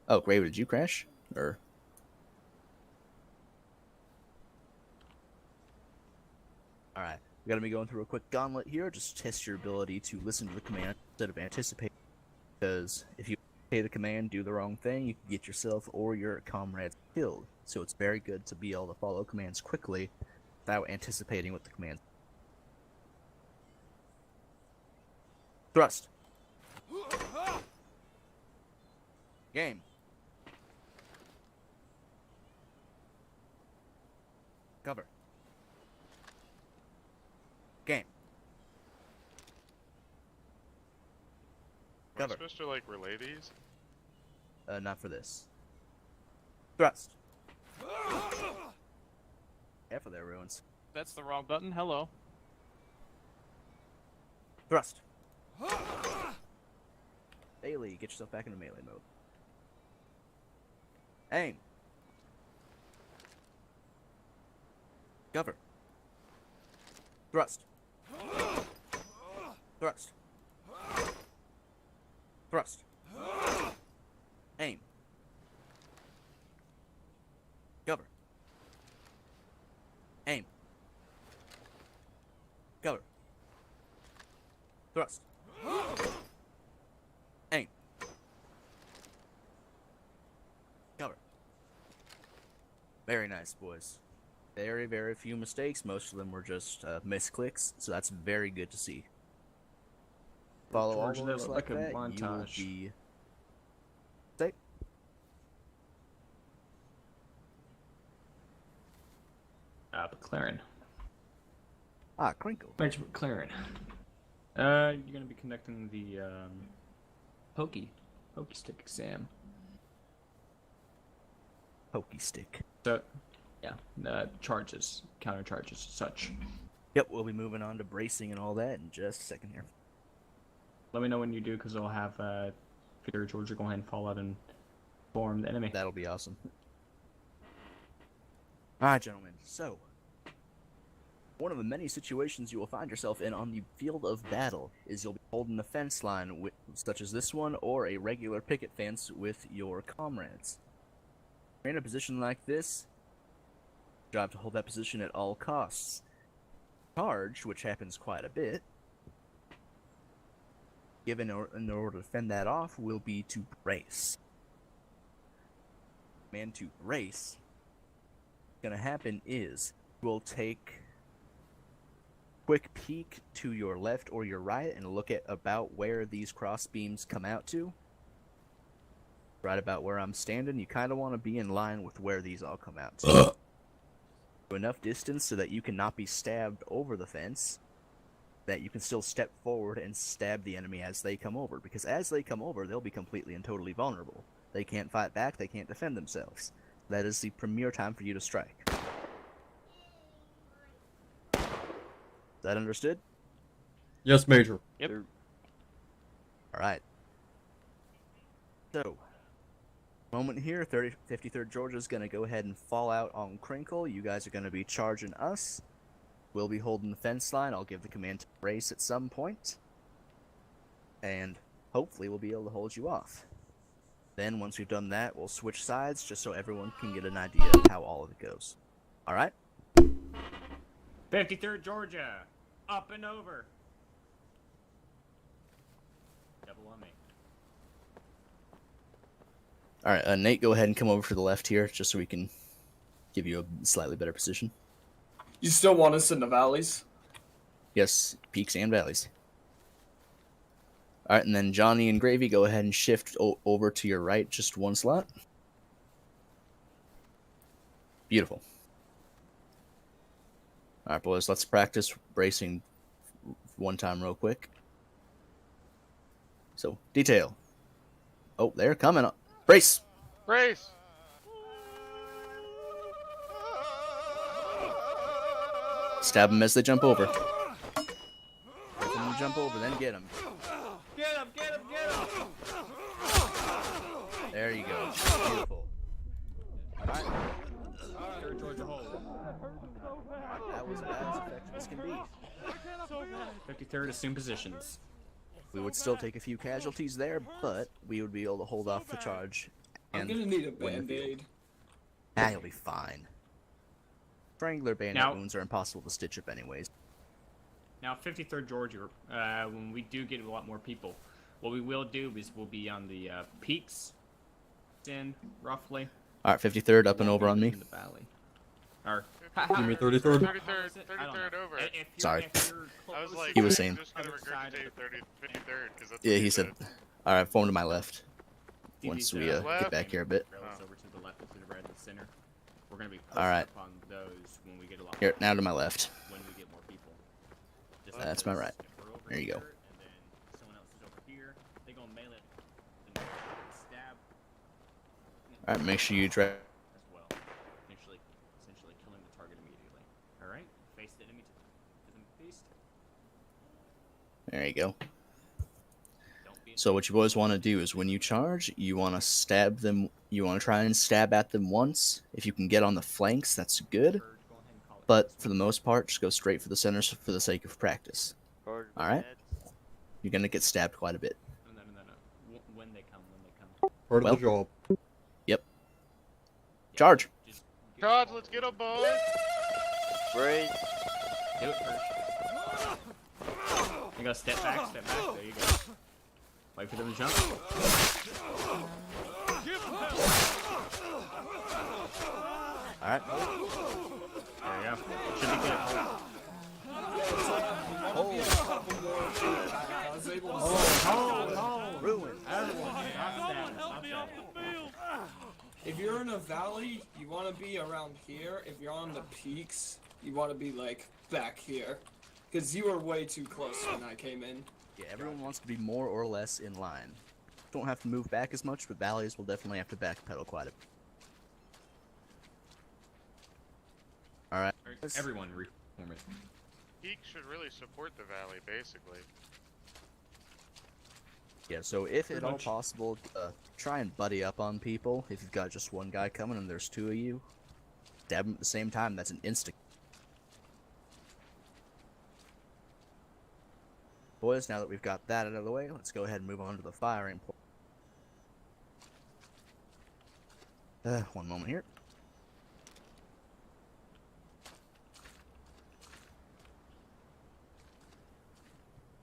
Oh, Graver, did you crash? Or... Alright. We're going to be going through a quick gauntlet here, just to test your ability to listen to the command instead of anticipate. Because if you pay the command, do the wrong thing, you can get yourself or your comrades killed. So it's very good to be able to follow commands quickly without anticipating what the command. Thrust. Game. Cover. Game. Am I Cover. supposed to like relay these? Not for this. Thrust. Careful there, ruins. That's the wrong button. Hello. Thrust. Bailey, get yourself back into melee mode. Aim. Cover. Thrust. Thrust. Thrust. Aim. Cover. Aim. Cover. Thrust. Aim. Cover. Very nice, boys. Very, very few mistakes. Most of them were just misclicks, so that's very good to see. Follow all George, they those look like like a that, you will montage. be safe. McLaren. Ah, Crinkle. Major McLaren. You're gonna be conducting the pokey stick exam. Pokey stick. So, yeah, charges, counter charges, such. Yep, we'll be moving on to bracing and all that in just a second here. Let me know when you do, because I'll have Peter or Georgia go ahead and fall out and form the enemy. That'll be awesome. Alright, gentlemen, so one of the many situations you will find yourself in on the field of battle is you'll be holding a fence line, such as this one, or a regular picket fence with your comrades. If you're in a position like this, Job to hold that position at all costs. Charge, which happens quite a bit, given in order to fend that off, will be to brace. Man, to brace, what's gonna happen is we'll take quick peek to your left or your right and look at about where these cross beams come out to. Right about where I'm standing, you kind of want to be in line with where these all come out to. Enough distance so that you cannot be stabbed over the fence, that you can still step forward and stab the enemy as they come over, because as they come over, they'll be completely and totally vulnerable. They can't fight back, they can't defend themselves. That is the premier time for you to strike. Is that understood? Yes, Major. Yep. Alright. So, moment here, 53rd Georgia's going to go ahead and fall out on Crinkle. You guys are going to be charging us. We'll be holding the fence line. I'll give the command to brace at some point. And hopefully we'll be able to hold you off. Then once we've done that, we'll switch sides just so everyone can get an idea of how all of it goes. Alright? 53rd Georgia, up and over. Double on me. Alright, Nate, go ahead and come over to the left here, just so we can give you a slightly better position. You still want us in the valleys? Yes, peaks and valleys. Alright, and then Johnny and Gravy, go ahead and shift over to your right just one slot. Beautiful. Alright, boys, let's practice bracing one time real quick. So, detail. Oh, they're coming up. Brace! Brace! Stab them as they jump over. Let them jump over, then get them. Get him! Get him! Get him! There you go. Beautiful. Alright. Third Georgia hold. That was about as effective as can be. 53rd assume positions. We would still take a few casualties there, but we would be able to hold off the charge. I'm And gonna need a win the field. band-aid. Ah, you'll be fine. Strangler bayonet Now- wounds are impossible to stitch up anyways. Now, 53rd Georgia, when we do get a lot more people, what we will do is we'll be on the peaks, in roughly. Alright, 53rd up and over on me. In the valley. Or, Give me 33rd. 33rd over. Sorry. I was like, He was I'm saying- just gonna regurgitate 53rd, because that's Yeah, what he you said. Alright, form to my left. See Once these, we left? get back here a bit. Rails over to the left and to the right and the center. We're gonna be All right. pushing up on those when we get a lot Here, now to my left. when we get more people. Just That's my because right. if we're over There you go. here And then someone else is over here. They gonna melee and stab Alright, make sure you try. as well, essentially killing the target immediately. All right, face the enemy to the east. There you go. Don't be So what you boys want to do is when you charge, you want to stab them. You want to try and stab at them once. If you can get on the flanks, that's good. Go ahead and call it But quits. for the most part, just go straight for the centers for the sake of practice. Charge Alright. ahead. You're gonna get stabbed quite a bit. No. When they come. Part Well- of the job. Yeah, Charge. just get Charge, all let's the- get 'em, boys! Brace. Do it first. You go step back. There you go. Wait for them to jump. Alright. There you go. Should be good. I was able to Ruin. If you're in a valley, you want to be around here. If you're on the peaks, you want to be like back here. Because you were way too close when I came in. Yeah, everyone wants to be more or less in line. Don't have to move back as much, but valleys will definitely have to backpedal quite a bit. Alright. Everyone reform it. Peak should really support the valley, basically. Yeah, so if at all much. possible, try and buddy up on people. If you've got just one guy coming and there's two of you, stab him at the same time. That's an instant. Boys, now that we've got that out of the way, let's go ahead and move on to the firing point. One moment here.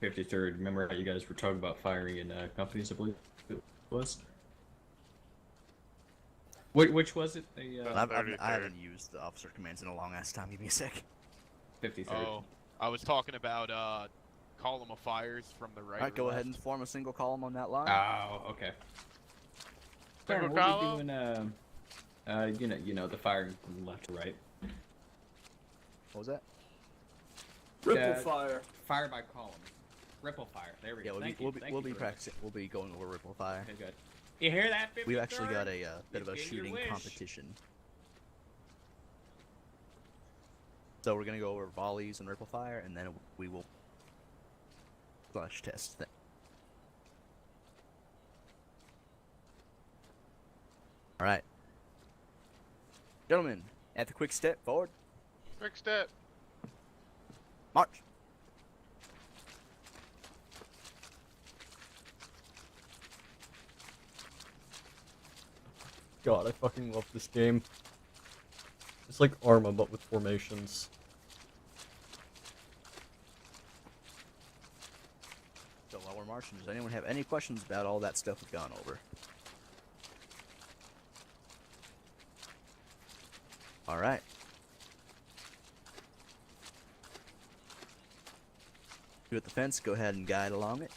53rd. Remember how you guys were talking about firing in companies, I believe it was? Which was it? The I haven't used the officer commands in a long ass time. Give me a sec. 53rd. Oh, I was talking about column of fires from the right. Alright, or go left. ahead and form a single column on that line. Oh, okay. Single Baron, we'll column? be doing, you know, the firing from left to right. What was that? Ripple fire. Fire by column. Ripple fire. There we Yeah, go. we'll be practicing. We'll be going over ripple fire. Okay, good. You hear that? 53rd? We've actually got a bit of a It's getting your shooting wish. competition. So we're gonna go over volleys and ripple fire, and then we will flash test that. All right, gentlemen, at the quick step forward, Quick step. march. God, I fucking love this game. It's like Arma, but with formations. So while we're marching, does anyone have any questions about all that stuff we've gone over? All right. You at the fence, go ahead and guide along it.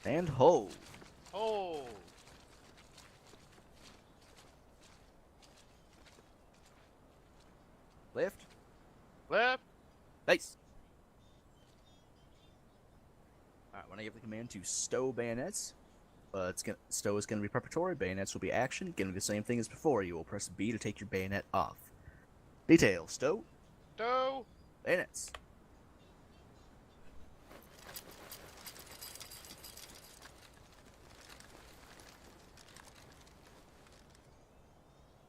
And hold. Oh. Lift. Left. Base. Alright, when I give the command to stow bayonets, stow is gonna be preparatory, bayonets will be action, gonna be the same thing as before. You will press B to take your bayonet off. Detail, stow, Stow. bayonets.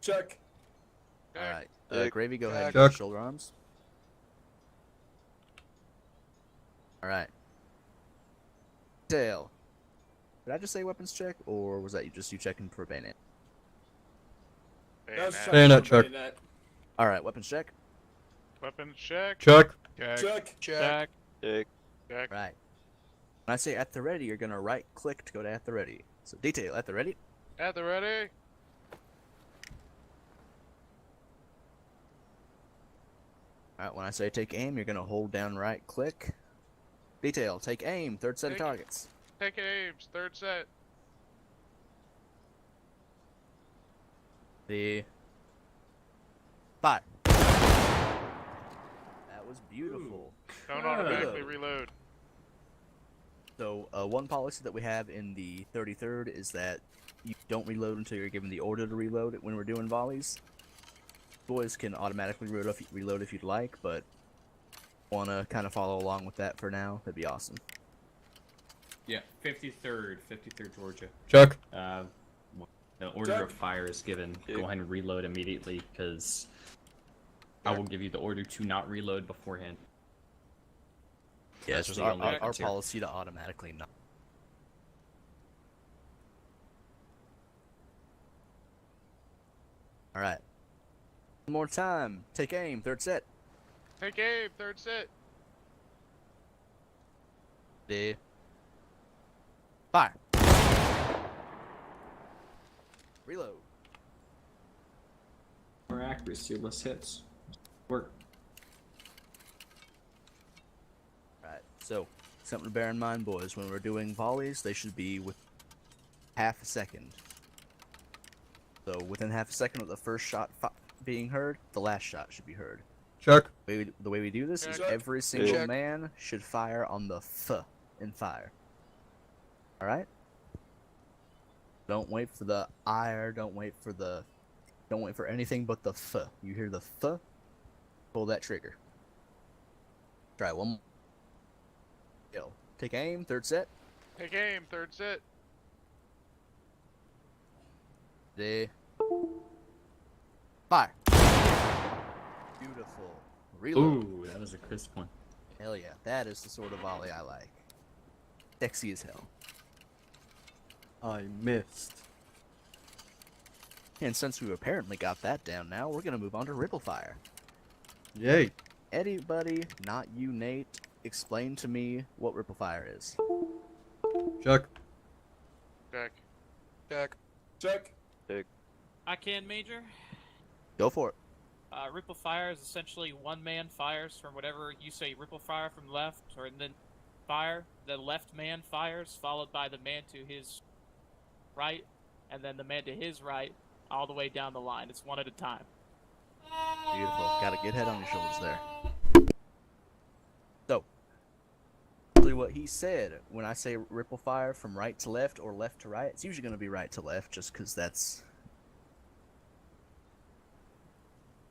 Check. Alright, Check. Gravy, go ahead and Check. get shoulder arms. Alright. Detail. Did I just say weapons check, or was that you checking for bayonet? That's Bayonet. check. Bayonet for check. bayonet. Alright, weapons check. Weapons check. Check. Check. Check. Check. Check. Check. Right. When I say at the ready, you're gonna right click to go to at the ready. So detail, at the ready. At the ready. Alright, when I say take aim, you're gonna hold down right click. Detail, take aim, third set of Take- targets. Take aims. Third set. The fire. That was beautiful. Don't Oh. automatically reload. So, one policy that we have in the 33rd is that you don't reload until you're given the order to reload it when we're doing volleys. Boys can automatically reload if you'd like, but wanna kind of follow along with that for now, that'd be awesome. Yeah, 53rd Georgia. Check. The order of fire is given. Go ahead and reload immediately, because I will give you the order to not reload beforehand. Yeah, That's it's just the our, only our difference here. policy to automatically not. Alright. One more time. Take aim, third set. Take aim. Third set. The fire. Reload. More accuracy, less hits. Work. Right. So, something to bear in mind, boys. When we're doing volleys, they should be with half a second. So, within half a second of the first shot being heard, the last shot should be heard. Check. The way we do this is Check. every single Check. man should fire on the F in fire. Alright? Don't wait for the ire, don't wait for anything but the F. You hear the F, pull that trigger. Try one more. Go. Take aim, third set. Take aim. Third set. The fire. Beautiful. Reload. Ooh, that was a crisp one. Hell yeah, that is the sort of volley I like. Sexy as hell. I missed. And since we've apparently got that down now, we're gonna move on to Ripple Fire. Yay. Anybody, not you, Nate, explain to me what Ripple Fire is. Check. Check. Check. Check. I can, Major. Go for it. Ripple fire is essentially one man fires from whatever you say. Ripple fire from left, or then fire. The left man fires, followed by the man to his right, and then the man to his right, all the way down the line. It's one at a time. Beautiful. Got a good head on your shoulders there. So, actually what he said, when I say ripple fire from right to left or left to right, it's usually going to be right to left just because that's...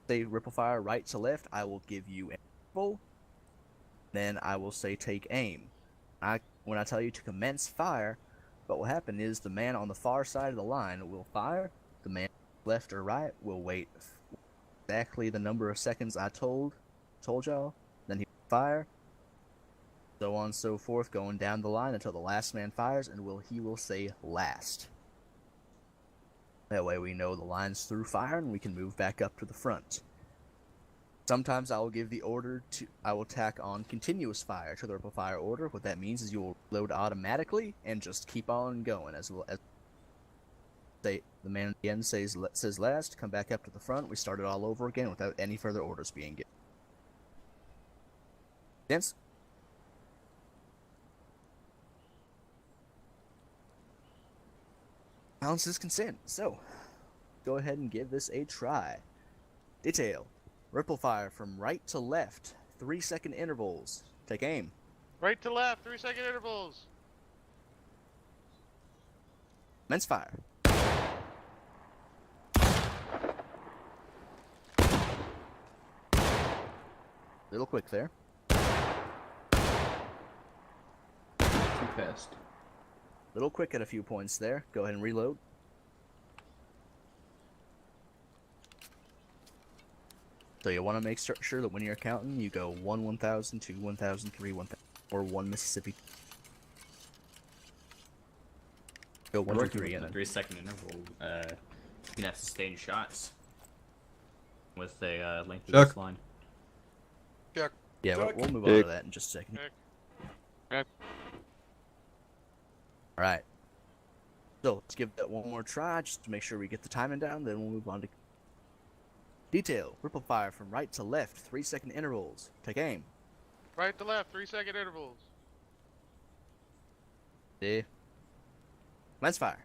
Say ripple fire right to left, I will give you an interval. Then I will say take aim. When I tell you to commence fire, what will happen is the man on the far side of the line will fire, the man left or right will wait exactly the number of seconds I told y'all, then he will fire, so on and so forth, going down the line until the last man fires, and he will say last. That way we know the line's through fire and we can move back up to the front. Sometimes I will give the order I will tack on continuous fire to the ripple fire order. What that means is you will load automatically and just keep on going as the man at the end says last, come back up to the front, we start it all over again without any further orders being given. Gents? Balance is consent, so go ahead and give this a try. Detail. Ripple fire from right to left, 3-second intervals. Take aim. Right to left, 3-second intervals. Commence fire. Little quick there. Too fast. Little quick at a few points there. Go ahead and reload. So you want to make sure that when you're counting, you go 1 1000, 2 1000, 3 1000, or 1 Mississippi. Go 1 2 3 and then 3-second interval. You can have sustained shots with a length of this line. Check. yeah, Check. we'll move on to that in just a second. Check. All right. So let's give that one more try just to make sure we get the timing down. Then we'll move on to detail. Ripple fire from right to left, 3-second intervals. Take aim. Right to left, 3-second intervals. Yeah. Commence fire.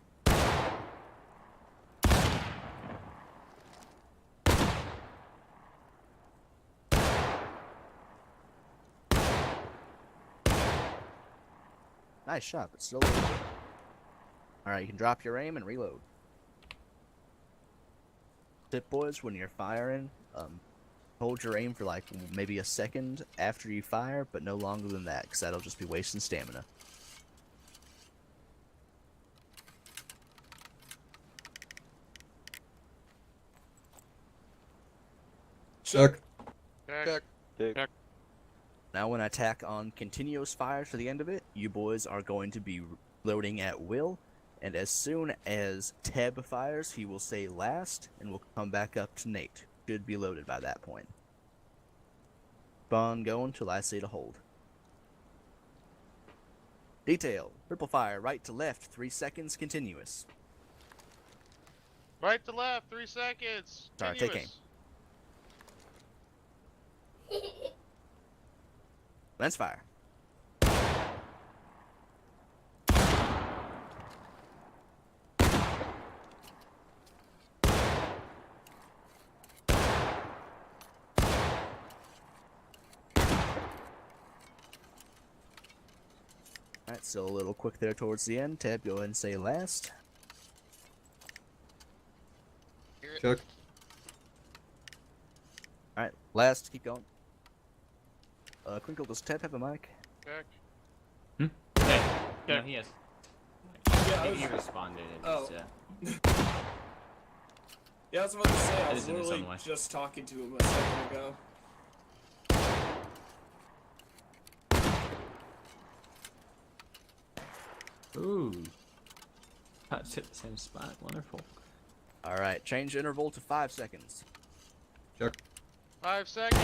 Nice shot, but still. Alright, you can drop your aim and reload. Tip, boys, when you're firing, hold your aim for like maybe a second after you fire, but no longer than that, because that'll just be wasting stamina. Check. Check. Check. Now when I tack on continuous fire to the end of it, you boys are going to be loading at will, and as soon as Teb fires, he will say last, and we'll come back up to Nate. Should be loaded by that point. Keep on going till I say to hold. Detail. Ripple fire, right to left, 3 seconds, continuous. Right to left, 3 seconds. Sorry, take aim. Lens fire. Alright, still a little quick there towards the end. Tab, go ahead and say last. Check. Alright, last, keep going. Crinkle, does Tab have a mic? Check. Okay. No, he has. Yeah, I He was, responded. It Oh. just, yeah, I was about to say, I It was is in its literally own way. just talking to him a second ago. Ooh. That's hit the same spot. Wonderful. All right, change interval to 5 seconds. Check. 5 seconds.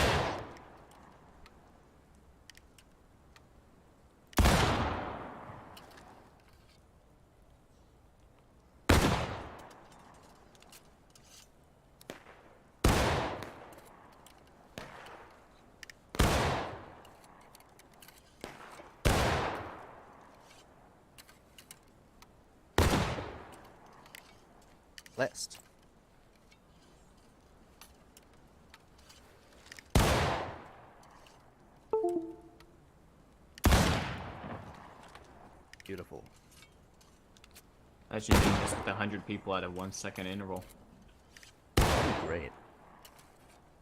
Last. Beautiful. Imagine doing this with 100 people at a 1 second interval. That'd be great.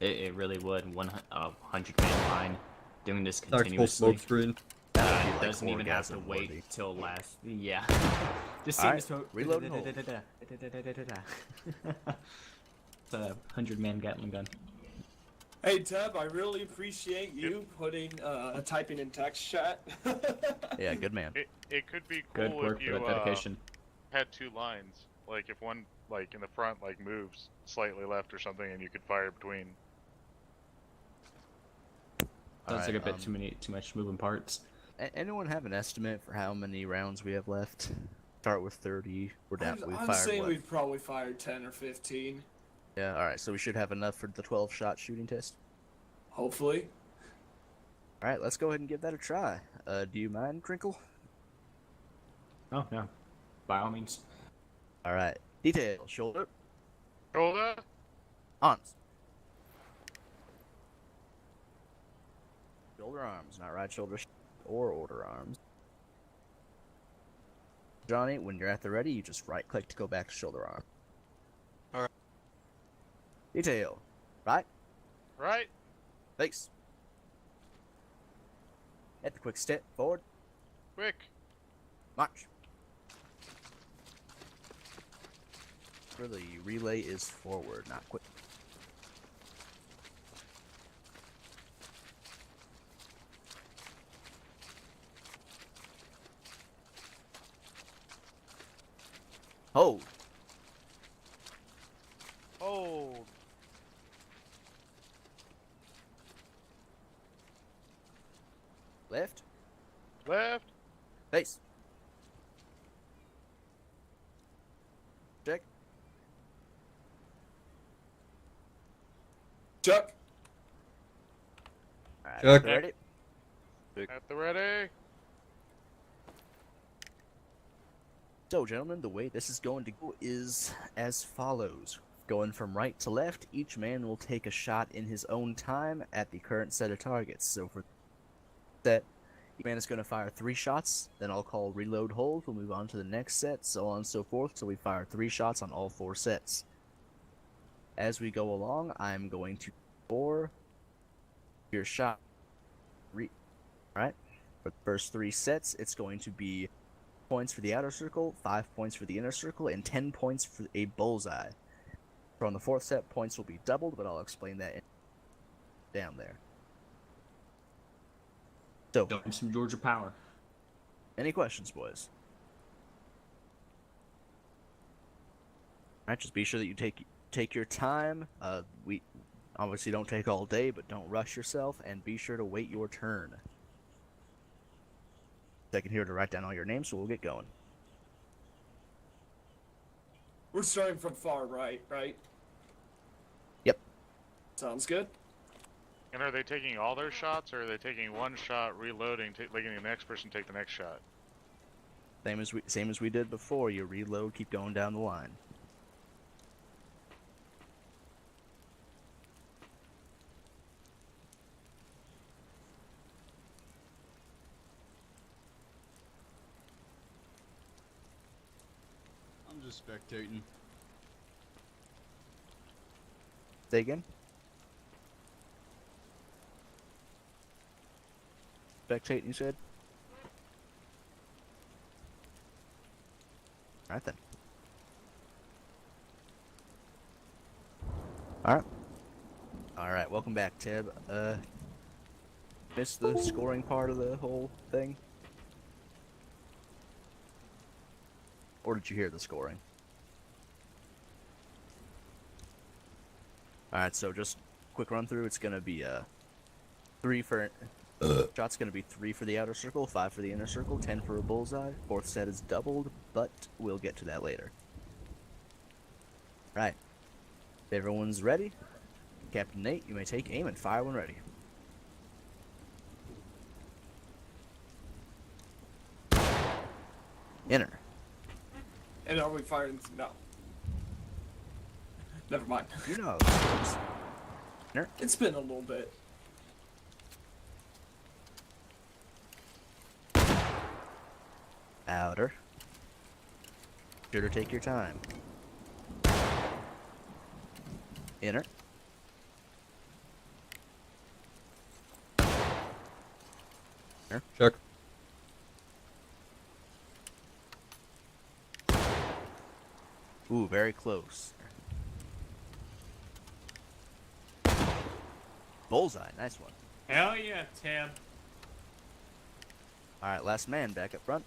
It really would. 100 man line. Doing this Tactical continuously. smoke screen. That would be, like, Doesn't even have to orgasm-worthy. wait till last. Yeah. Just All seeing right, the smoke. reload and hold. It's a 100-man Gatling gun. Hey Teb, I really appreciate you putting typing in text chat. Yeah, good man. It could be Good cool work if for you that dedication. had 2 lines. Like if one like in the front like moves slightly left or something, and you could fire between. Sounds like a bit um, too much moving parts. Anyone have an estimate for how many rounds we have left? Start with 30. We're down. I'm fired saying what? we've probably fired 10 or 15. Yeah. All right. So we should have enough for the 12-shot shooting test. Hopefully. All right. Let's go ahead and give that a try. Do you mind, Crinkle? Oh, no. By all means. All right. Detail. Shoulder. Shoulder. Arms. Shoulder arms, not right shoulder or order arms. Johnny, when you're at the ready, you just right click to go back to shoulder arm. Alright. Detail. Right. Right. Face. At the quick step forward. Quick. March. The relay is forward, not quick. Hold. Hold. Left. Left. Face. Check. Chuck. Alright, Check. ready? At the ready. So, gentlemen, the way this is going to go is as follows. Going from right to left, each man will take a shot in his own time at the current set of targets. So for that, each man is going to fire 3 shots, then I'll call reload hold, we'll move on to the next set, so on and so forth, so we fire 3 shots on all 4 sets. As we go along, I'm going to score your shot. Alright, for the first 3 sets, it's going to be points for the outer circle, 5 points for the inner circle, and 10 points for a bullseye. For on the 4th set, points will be doubled, but I'll explain that down there. So, Showing some Georgia power. any questions, boys? Alright, just be sure that you take your time. We obviously don't take all day, but don't rush yourself, and be sure to wait your turn. Second here to write down all your names, so we'll get going. We're starting from far right, right? Yep. Sounds good. And are they taking all their shots, or are they taking one shot, reloading, letting the next person take the next shot? Same as we did before. You reload, keep going down the line. I'm just spectating. Say again. Spectating, you said? Alright then. Alright, welcome back, Teb. Missed the scoring part of the whole thing? Or did you hear the scoring? Alright, so just quick run through. It's going to be 3 for... Shot's going to be 3 for the outer circle, 5 for the inner circle, 10 for a bullseye. Fourth set is doubled, but we'll get to that later. Right. If everyone's ready, Captain Nate, you may take aim and fire when ready. Inner. And are we firing? No. Never mind. You know. Inner. It's been a little bit. Outer. Sure to take your time. Inner. Inner. Check. Ooh, very close. Bullseye, nice one. Hell yeah, Tab. Alright, last man back up front.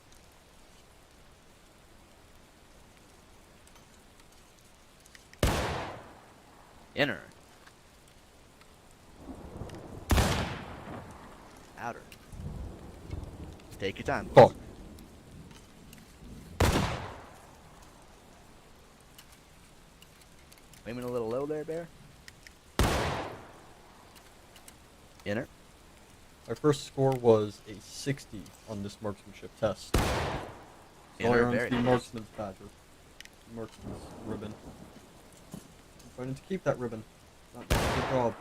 Inner. Outer. Take your time. Fuck. Aiming a little low there, Bear. Inner. My first score was a 60 on this marksmanship test. So I Inner, earned very the nice. marksman's badge, or marksman's ribbon. I'm fighting to keep that ribbon. Not doing a good job.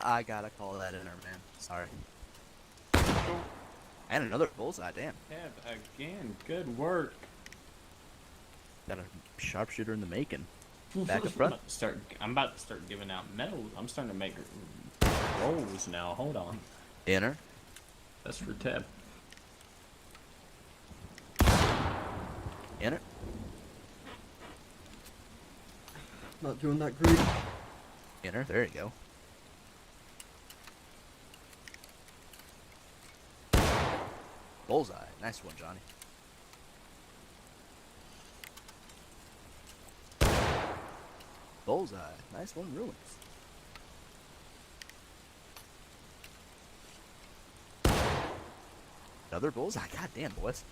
I gotta call that inner, man. Sorry. And another bullseye, damn. Tab again. Good work. Got a sharpshooter in the making. Back up I'm front. about to start giving out medals. I'm starting to make rolls now. Hold on. Inner. That's for Tab. Inner. Not doing that great. Inner. There you go. Bullseye. Nice one, Johnny. Bullseye. Nice one, Ruins. Another bullseye. God damn, boys.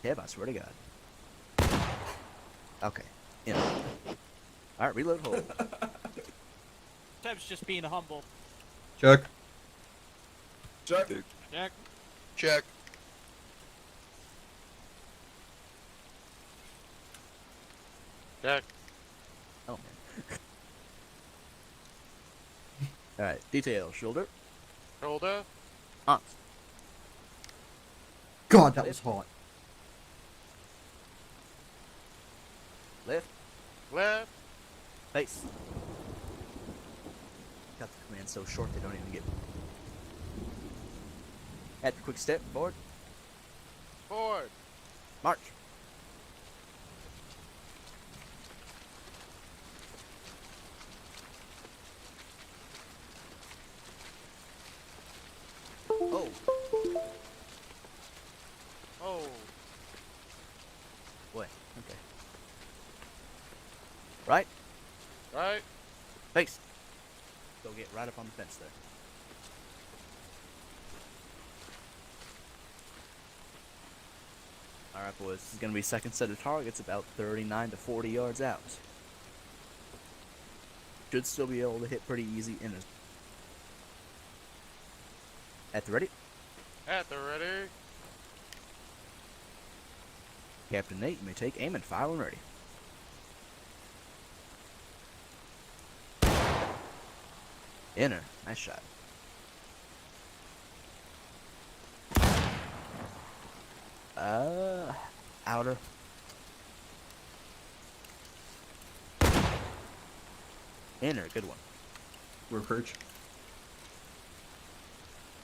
Kev, I swear to God. Okay. In. Alright, reload hold. Tab's just being humble. Check. Check. Jack. Check. Check. Oh, man. Alright, detail. Shoulder. Shoulder. Arms. God, that was hot. Left. Left. Face. Got the command so short they don't even get. Add the quick step. Forward. Forward. March. Oh. Oh. Boy. Okay. Right. Right. Face. Go get right up on the fence there. Alright, boys. This is going to be second set of targets, about 39 to 40 yards out. Should still be able to hit pretty easy in a... At the ready. At the ready. Captain Nate, you may take aim and fire when ready. Inner. Nice shot. Outer. Inner. Good one. Recruit.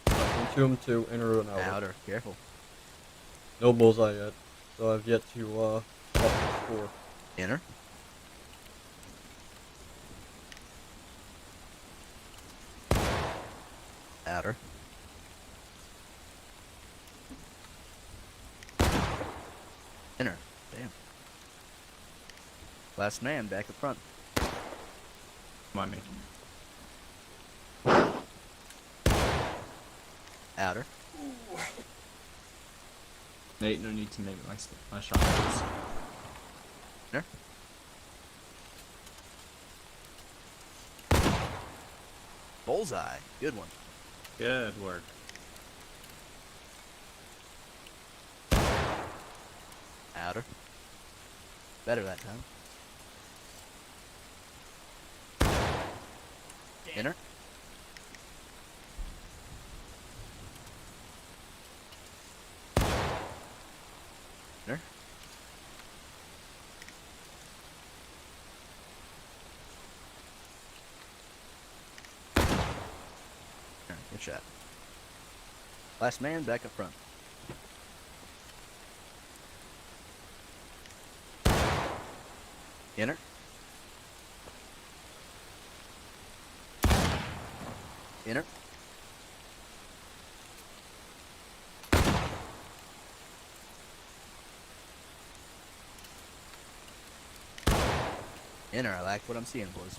Into him to inner and outer. Outer. Careful. No bullseye yet, so I've yet to up the score. Inner. Outer. Last man back up front. Come on, me. Outer. Nate, no need to make my shots. Inner. Bullseye. Good one. Good work. Outer. Better that time. Inner. Inner. Good shot. Last man back up front. Inner. Inner. Inner. I like what I'm seeing, boys.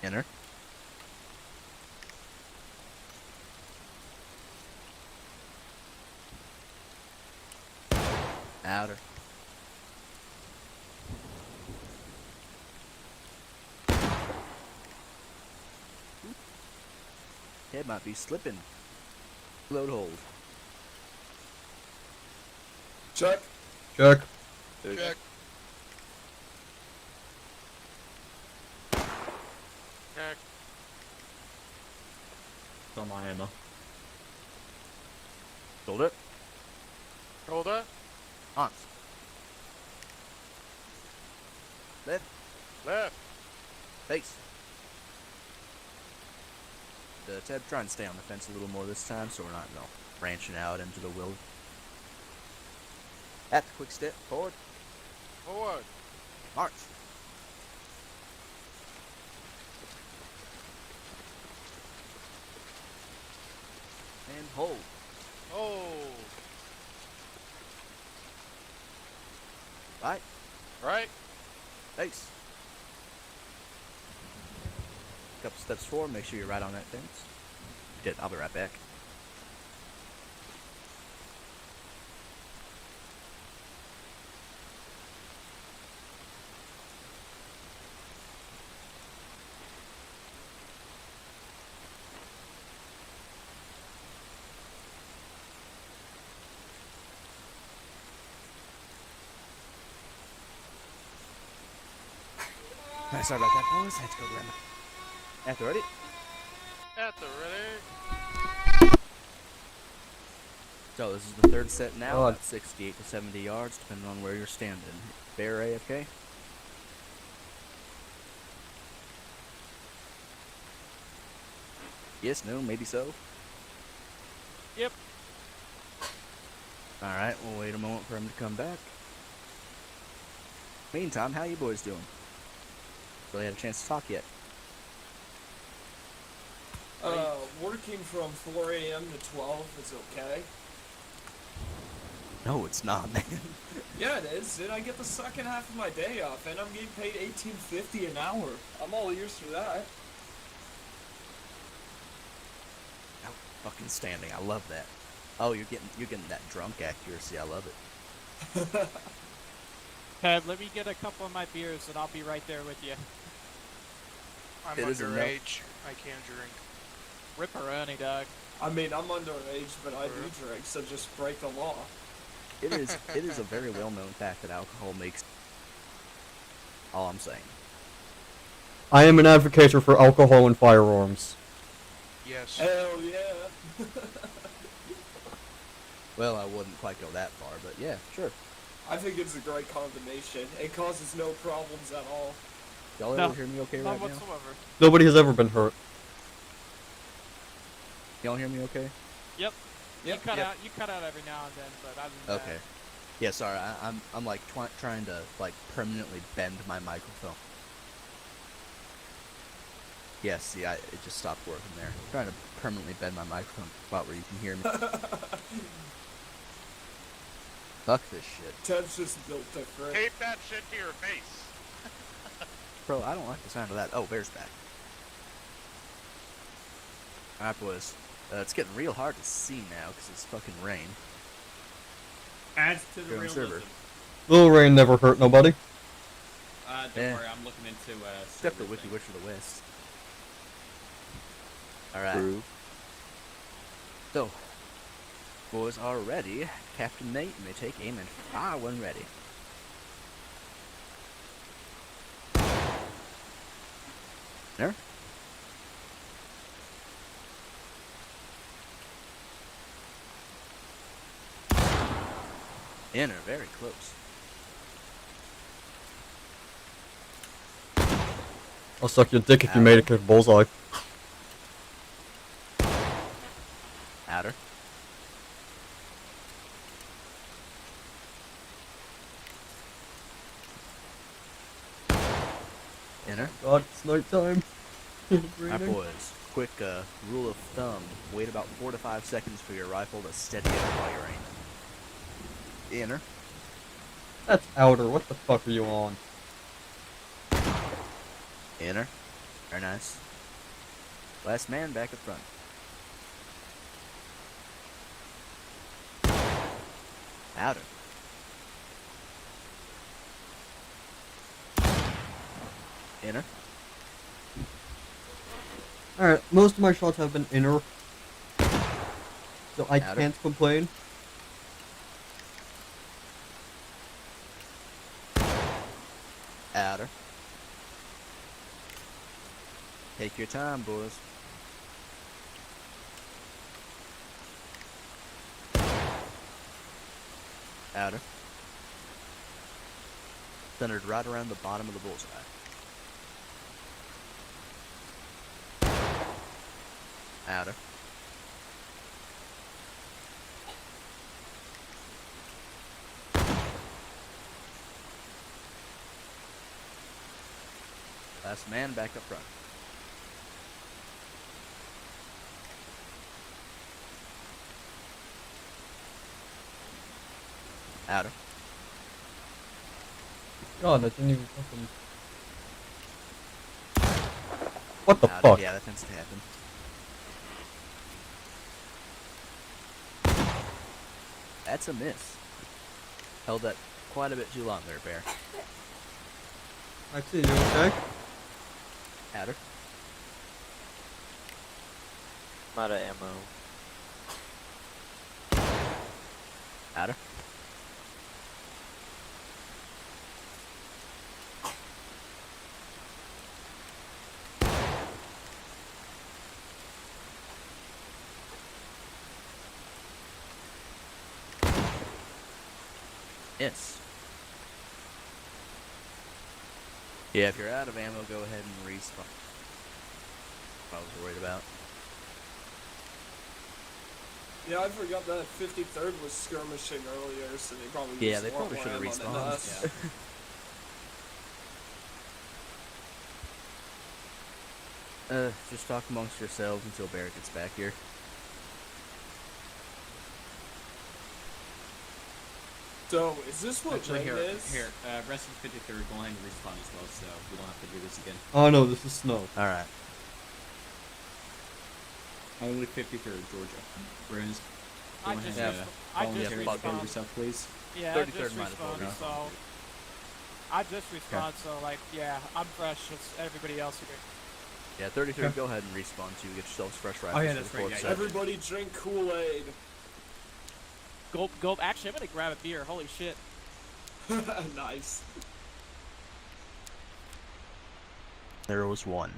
Inner. Outer. Head might be slipping. Load hold. Check. Check. Check. Check. It's on my ammo. Hold it. Hold up. On. Left. Left. Face. Ted, try and stay on the fence a little more this time so we're not, branching out into the wild. At the quick step, forward. Forward. March. And hold. Oh. Right. Right. Face. Couple steps forward, make sure you're right on that fence. Good, I'll be right back. Alright, sorry about that, boys. I had to go grab my... At the ready? At the ready. So this is the third set now, God. about 68 to 70 yards, depending on where you're standing. Bear AFK? Yes, no, maybe so. Yep. Alright, we'll wait a moment for him to come back. Meantime, how you boys doing? Really had a chance to talk yet? Working from 4 a.m. to 12 is okay. No, it's not, man. Yeah, it is. Then I get the second half of my day off, and I'm getting paid $18.50 an hour. I'm all ears for that. Fucking standing, I love that. Oh, you're getting that drunk accuracy, I love it. Ted, let me get a couple of my beers and I'll be right there with you. I'm It is a no. underage. I can't drink. Ripperoni, dog. I mean, I'm underage, but I do drink, so just break the law. It is a very well-known fact that alcohol makes... All I'm saying. I am an advocate for alcohol and firearms. Yes. Hell yeah. Well, I wouldn't quite go that far, but yeah, sure. I think it's a great combination. It causes no problems at all. Y'all No, ever hear me okay None right now? whatsoever. Nobody has ever been hurt. Y'all hear me okay? Yep. Yep, You cut yep. out. You cut out every now and then, but other than Okay. Yeah, sorry, I'm like trying to like permanently bend my microphone. Yeah, see, it just stopped working there. I'm trying to permanently bend my microphone spot where you can hear me. Fuck this shit. Ted's just built different. Tape that shit to your face. Bro, I don't like the sound of that. Oh, bear's back. Alright, boys. It's getting real hard to see now because it's fucking rain. Adds to the Go on realism. server. Little rain never hurt nobody. Don't Eh. worry, I'm looking into Except for server Wiki thing. Witch of the West. Alright. True. So, boys are ready. Captain Nate may take aim and fire when ready. There. Inner, very close. I'll suck your dick if you made it kick bullseye. Outer. Inner. God, it's nighttime. It's Alright, raining. boys. Quick rule of thumb. Wait about 4 to 5 seconds for your rifle to steady up while you're aiming. Inner. That's outer. What the fuck are you on? Inner. Very nice. Last man back up front. Outer. Inner. Alright, most of my shots have been inner. So I Outer. can't complain. Outer. Take your time, boys. Outer. Centered right around the bottom of the bullseye. Outer. Last man back up front. Outer. God, that didn't even fucking... What the Outer. fuck? Yeah, that tends to happen. That's a miss. Held that quite a bit too long there, Bear. I see you, okay? Outer. I'm out of ammo. Outer. Yes. Yeah, if you're out of ammo, go ahead and respawn. I was worried about. Yeah, I forgot that 53rd was skirmishing earlier, so they probably Yeah, used they a lot probably more should have ammo than respawned. us. Just talk amongst yourselves until Barrett gets back here. So, is this what Actually, rain here, is? rest of 53rd, go ahead and respawn as well, so we don't have to do this again. Oh no, this is snow. Alright. Only 53rd, Georgia. Whereas, I go just, ahead yeah. and I voluntary just defend respawned. yourself, please. Yeah, I 33rd just minus respawned, 40. so I just respawned, so like, yeah, I'm fresh as everybody else here. Yeah, 33rd, go ahead and respawn too. Get yourselves fresh rifles. yeah, for that's the right, fourth yeah, set. Everybody drink Kool-Aid. Gulp, gulp. Actually, I'm gonna grab a beer. Holy shit. Nice. There was one.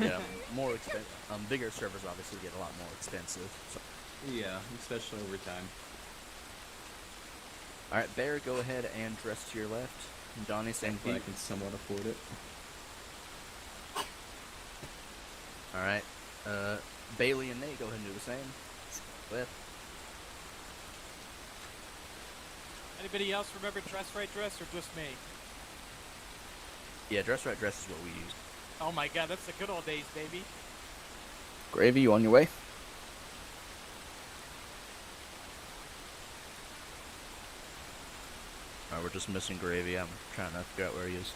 Yeah, more expensive. Bigger servers obviously get a lot more expensive. So. Yeah, especially over time. All right, Bear, go ahead and dress to your left. Johnny, same Thankfully, I thing. can somewhat afford it. All right, Bailey and Nate, go ahead and do the same. Left. Anybody else remember dress right dress or just me? Yeah, dress right dress is what we use. Oh my god, that's the good old days, baby. Gravy, you on your way? Alright, we're just missing Gravy. I'm trying to figure out where he is.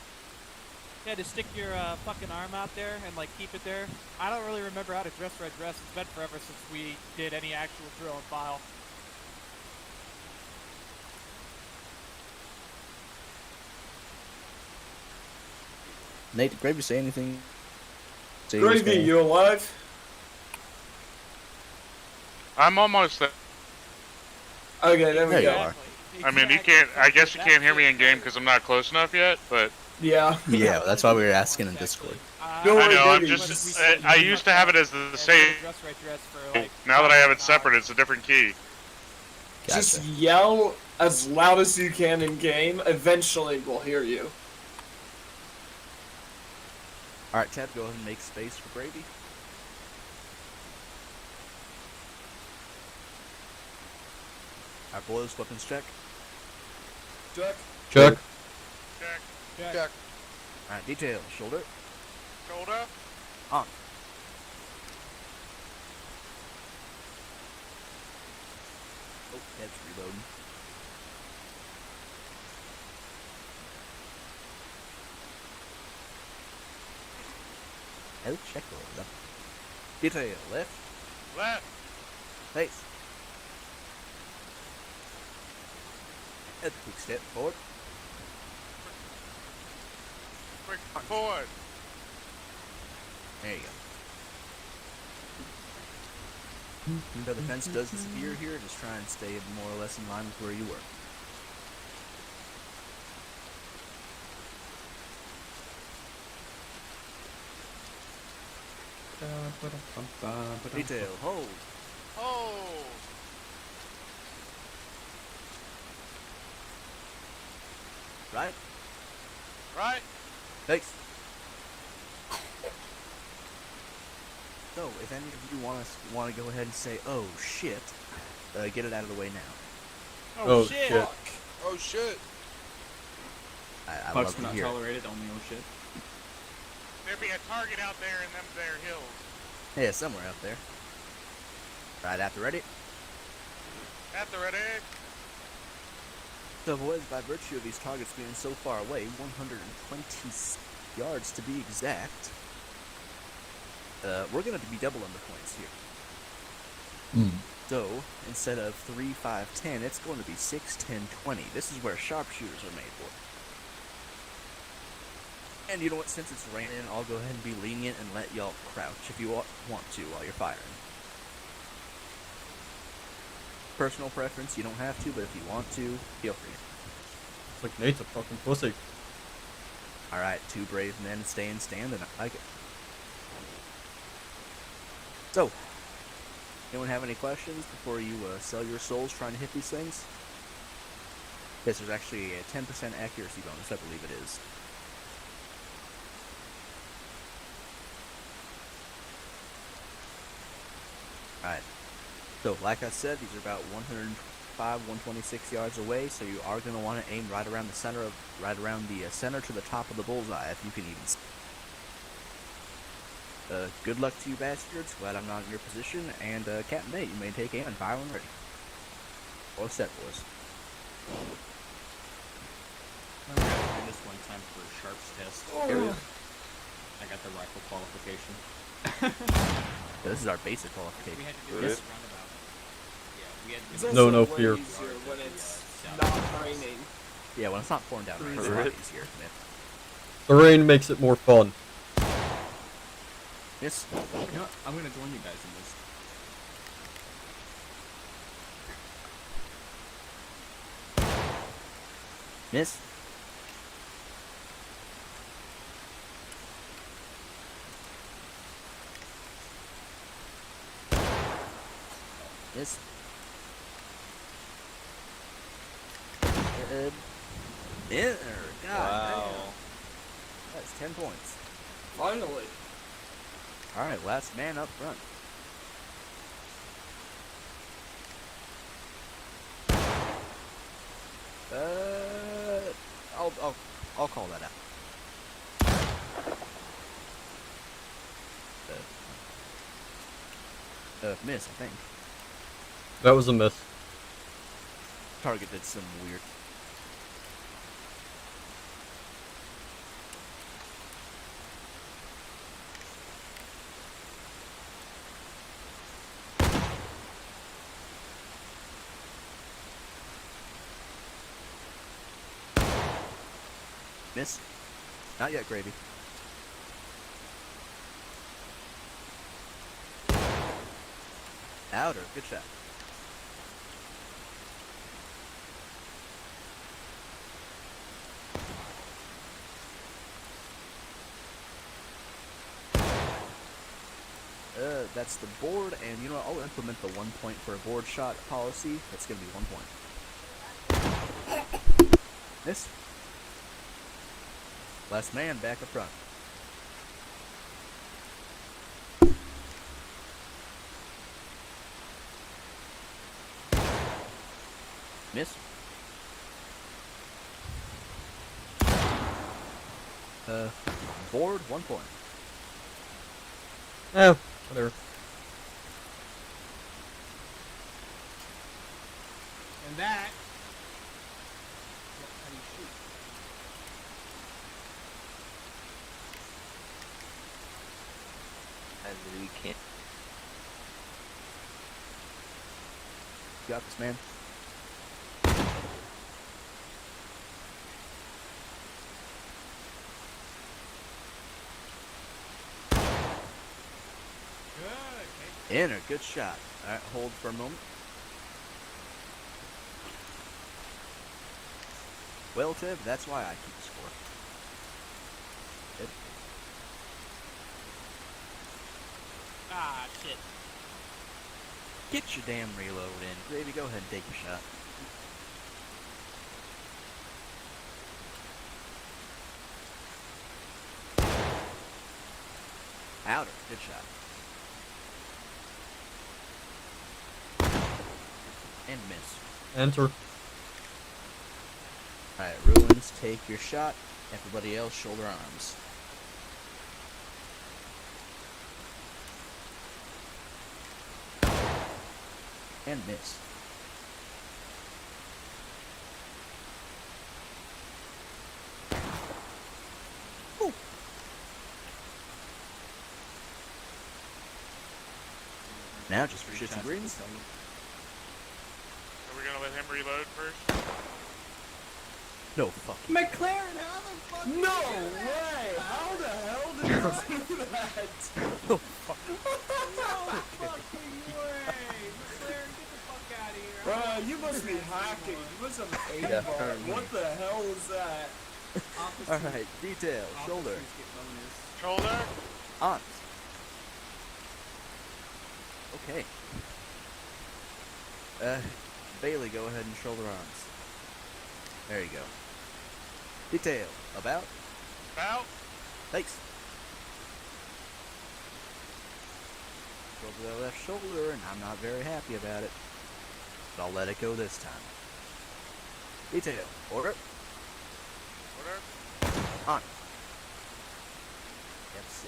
Yeah, just stick your fucking arm out there and like keep it there. I don't really remember how to dress right dress. It's been forever since we did any actual drill and file. Nate, did Gravy say anything? Say he was Gravy, gonna- you alive? I'm almost there. Okay, there There we you go. are. I mean, you can't. I guess you can't hear me in game because I'm not close enough yet. But Yeah. Yeah, that's why we were asking in Discord. Don't I worry, know. I'm baby. just. I used to have it as the same. Dress right dress for like. Now that I have it separate, it's a different key. Gotcha. Just yell as loud as you can in game. Eventually, we'll hear you. Alright, Chad, go ahead and make space for Gravy. Alright, boys, weapons check. Check. Check. Check. Check. Alright, detail, shoulder, Shoulder. on. Oh, head's reloading. Head check order. Detail, left, Left. face. Head quick step forward. Quick forward. There you go. So the fence does disappear here, just try and stay more or less in line with where you were. Detail, hold. Oh. Right? Right. Thanks. So, if any of you want to go ahead and say, "Oh shit," get it out of the way now. Oh, shit. Oh shit. I Bugs love to not hear it. tolerated, only oh shit. There be a target out there in them there hills. Yeah, somewhere out there. Right after ready. At the ready. So, boys, by virtue of these targets being so far away, 120 yards to be exact, we're going to be doubling the points here. So, instead of 3, 5, 10, it's going to be 6, 10, 20. This is where sharpshooters are made for. And you know what, since it's raining, I'll go ahead and be lenient and let y'all crouch if you want to while you're firing. Personal preference, you don't have to, but if you want to, feel free. It's like Nate's a fucking pussy. Alright, 2 brave men staying stand, and I like it. So, anyone have any questions before you sell your souls trying to hit these things? Yes, there's actually a 10% accuracy bonus, I believe it is. Alright, so like I said, these are about 105, 126 yards away, so you are going to want to aim right around the center center to the top of the bullseye, if you can even see. Good luck to you bastards, glad I'm not in your position, and Captain Nate, you may take aim and fire when ready. All set, boys. I'm gonna do this one time for a sharps test. I got the rifle qualification. This is our basic qualification. We had to do this roundabout. Yeah, we had to It's do also No way fear. easier when it's not raining. Yeah, when it's not pouring down rain, it's a lot easier. Man. The rain makes it more fun. Yes. You know what? I'm gonna join you guys in this. Miss. Miss. Good. Enter. God Wow. damn. That's 10 points. Finally. Alright, last man up front. I'll call that out. Miss, I think. That was a miss. Target did some weird. Miss. Not yet, Gravy. Outer. Good shot. That's the board, and you know what? I'll implement the 1 point for a board shot policy. That's gonna be 1 point. Miss. Last man back up front. Miss. Board 1 point. Oh, whatever. And that. I literally can't. You got this, man. Enter. Good shot. Alright, hold for a moment. Well, Tiv, that's why I keep score. Good. Ah, shit. Get your damn reload in. Gravy, go ahead and take your shot. Outer. Good shot. And miss. Enter. Alright, Ruins, take your shot. Everybody else, shoulder arms. And miss. Ooh. Now just for shits and greens. Are we gonna let him reload first? No fucking. McLaren, how the fuck? No way! How the hell did you do that? No fuck. No fucking way! McLaren, get the fuck out of here. Bro, you must be hacking. You must have an Yeah, bar. apparently. What the hell is that? Alright, detail, shoulder, Shoulder? arms. Okay. Bailey, go ahead and shoulder arms. There you go. Detail, about, Out. thanks. Go to the left shoulder, and I'm not very happy about it. But I'll let it go this time. Detail, order, Order. on. F6.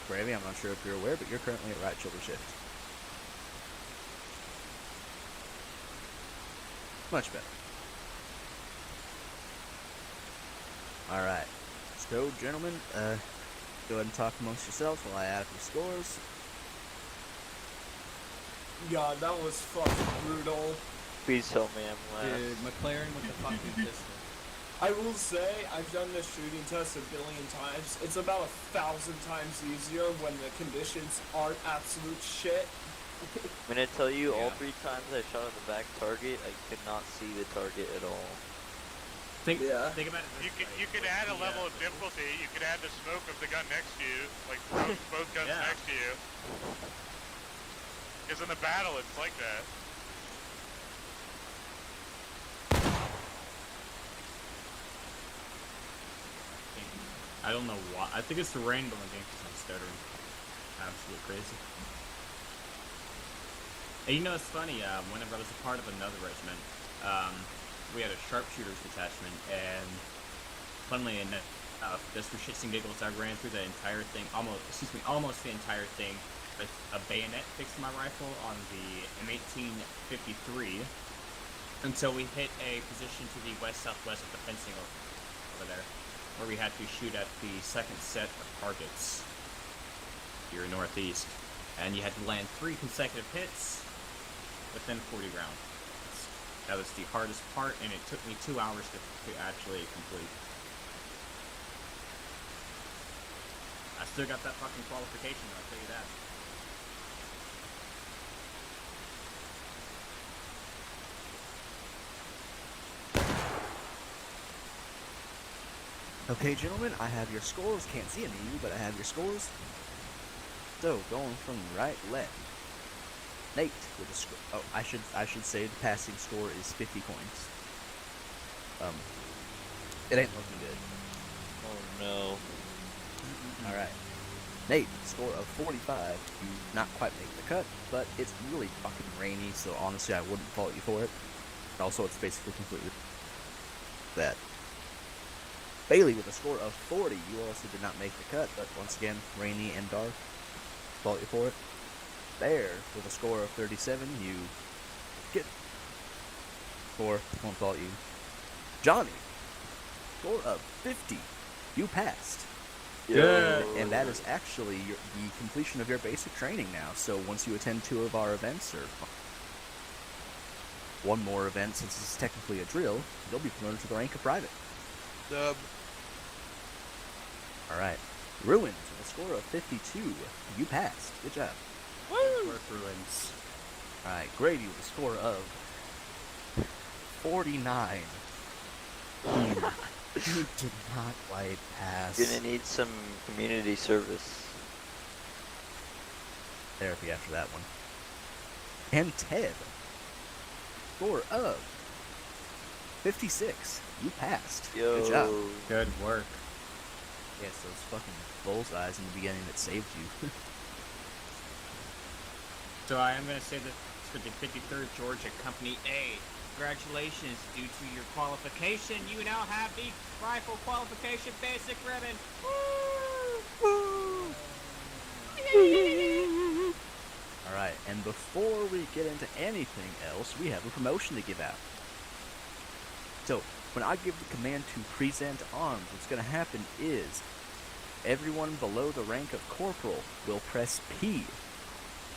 Gravy, I'm not sure if you're aware, but you're currently at right shoulder shift. Much better. Alright. So, gentlemen, go ahead and talk amongst yourselves while I add up your scores. God, that was fucking brutal. Please tell me I'm last. Dude, McLaren with the fucking pistol. I will say, I've done this shooting test a billion times. It's about 1,000 times easier when the conditions aren't absolute shit. I'm gonna tell you, all 3 times I shot at the back target, I could not see the target at all. Think Yeah. think about it. You could add a level of difficulty. You could add the smoke of the gun next to you, like both guns Yeah. next to you. Because in the battle, it's like that. I don't know why. I think it's the rain, but my game because I'm stuttering. Absolute crazy. And you know, it's funny. Whenever I was a part of another regiment, we had a sharpshooters detachment, and funnily enough, just for shits and giggles, I ran through the entire thing, almost the entire thing, with a bayonet fixed to my rifle on the M1853 until we hit a position to the west-southwest of the fencing over there, where we had to shoot at the second set of targets here northeast, and you had to land 3 consecutive hits within 40 rounds. That was the hardest part, and it took me 2 hours to actually complete. I still got that fucking qualification, I'll tell you that. Okay, gentlemen, I have your scores. Can't see any of you, but I have your scores. So, going from right left. Nate with a score. Oh, I should say the passing score is 50 coins. It ain't looking good. Oh no. All right. Nate, score of 45. You not quite make the cut, but it's really fucking rainy, so honestly, I wouldn't fault you for it. Also, it's basically completely that. Bailey with a score of 40. You also did not make the cut, but once again, rainy and dark. Fault you for it. Bear with a score of 37. You get score. Won't fault you. Johnny, score of 50. You passed. Good. And that is actually the completion of your basic training now. So once you attend 2 of our events, or one more event, since this is technically a drill, you'll be promoted to the rank of private. Dub. Alright. Ruins with a score of 52. You passed. Good job. Woo! Ruins. Alright. Grady with a score of 49. You did not quite pass. Gonna need some community service. Therapy after that one. And Ted. Score of 56. You passed. Yo. Good job. Good work. Yes, those fucking bullseyes in the beginning that saved you. So I am going to say that for the 53rd Georgia Company A, congratulations, due to your qualification, you now have the rifle qualification basic ribbon. Alright, and before we get into anything else, we have a promotion to give out. So, when I give the command to present arms, what's going to happen is everyone below the rank of corporal will press P.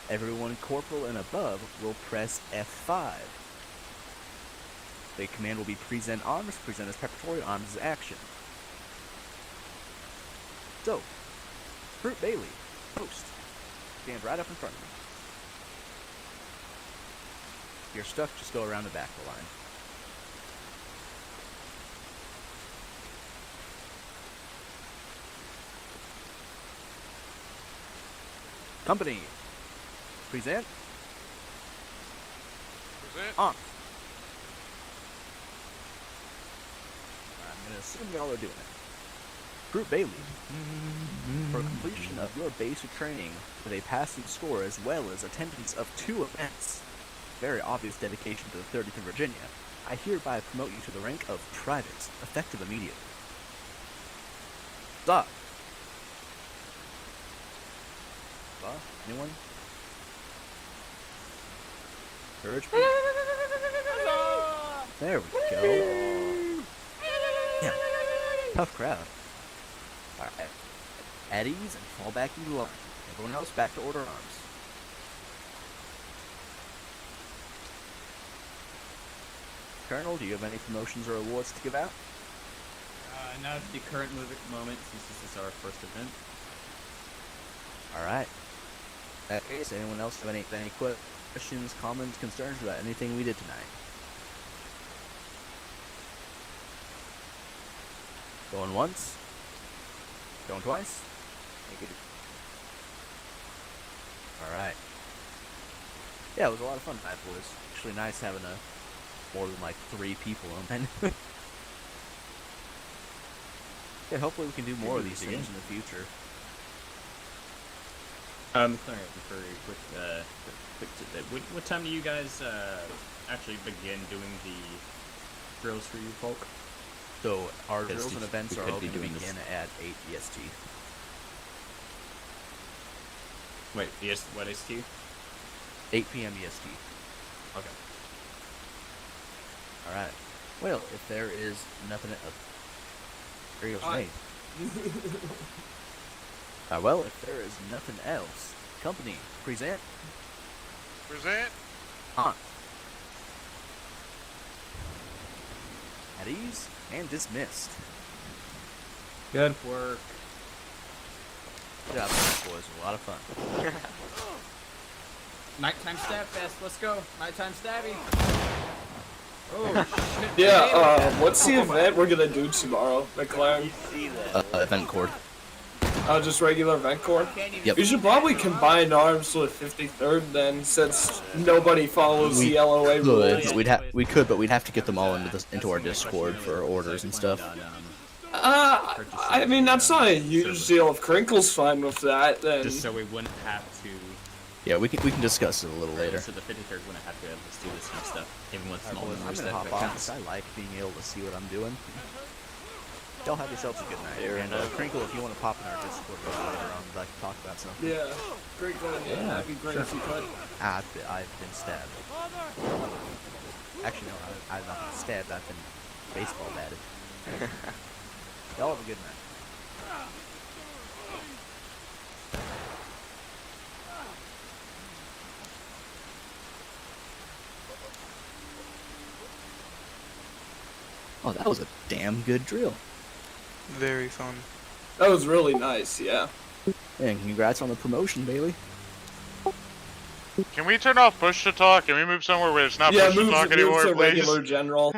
Everyone corporal and above will press F5. The command will be present arms, present as preparatory, arms as action. So, Fruit Bailey, post. Stand right up in front of me. If you're stuck, just go around the back of the line. Company, present. On. I'm gonna assume y'all are doing it. Fruit Bailey, for completion of your basic training with a passing score as well as attendance of 2 events, very obvious dedication to the 30th of Virginia, I hereby promote you to the rank of private, effective immediately. Stop. Anyone? Courage, please. There we go. Yeah. Tough crowd. Alright. At ease and fall back into line. Everyone else back to order arms. Colonel, do you have any promotions or awards to give out? Not at the current moment, since this is our first event. Alright. In that case, anyone else have any questions, comments, concerns about anything we did tonight? Going once. Going twice. Negative. Alright. Yeah, it was a lot of fun, Bad Boys. Actually nice having more than like 3 people on. Yeah, hopefully we can do more of these things in the future. Sorry for quick what time do you guys actually begin doing the drills for you folk? So our Because drills and we events are could all be going to doing begin this. at 8 EST. Wait, what is T? 8 p.m. EST. Okay. Alright. Well, if there is nothing else. There goes Hi. Nate. Well, if there is nothing else, company, present. Present. On. At ease and dismissed. Good work. Good job, boys. A lot of fun. Nighttime stab fest, let's go. Nighttime stabby. Oh shit. Yeah, what's the event we're gonna do tomorrow, McLaren? See that? Event cord. Just regular event corps? Yep. We should probably combine arms with 53rd then, since nobody follows We the LOA rules. But we'd have to get them all into our Discord for orders and stuff. I mean, that's not a huge deal. If Crinkle's fine with that, then... Just so we wouldn't have to. Yeah, we can discuss it a little later. So the 53rd wouldn't have to let's do this kind of stuff, even with small Alright, boys, I'm numbers gonna that hop off counts. 'cause I like being able to see what I'm doing. Y'all have yourselves a good night. Fair And enough. Crinkle, if you want to pop in our Discord later on, we'd like to talk about something. Yeah, great going. Yeah, that'd be great if you could. I've been stabbed. Actually, no, I've not been stabbed. I've been baseball batted. Y'all have a good night. Oh, that was a damn good drill. Very fun. That was really nice, yeah. And congrats on the promotion, Bailey. Can we turn off push to talk? Can we move somewhere where it's not Yeah, push to move talk to anymore, please? regular general.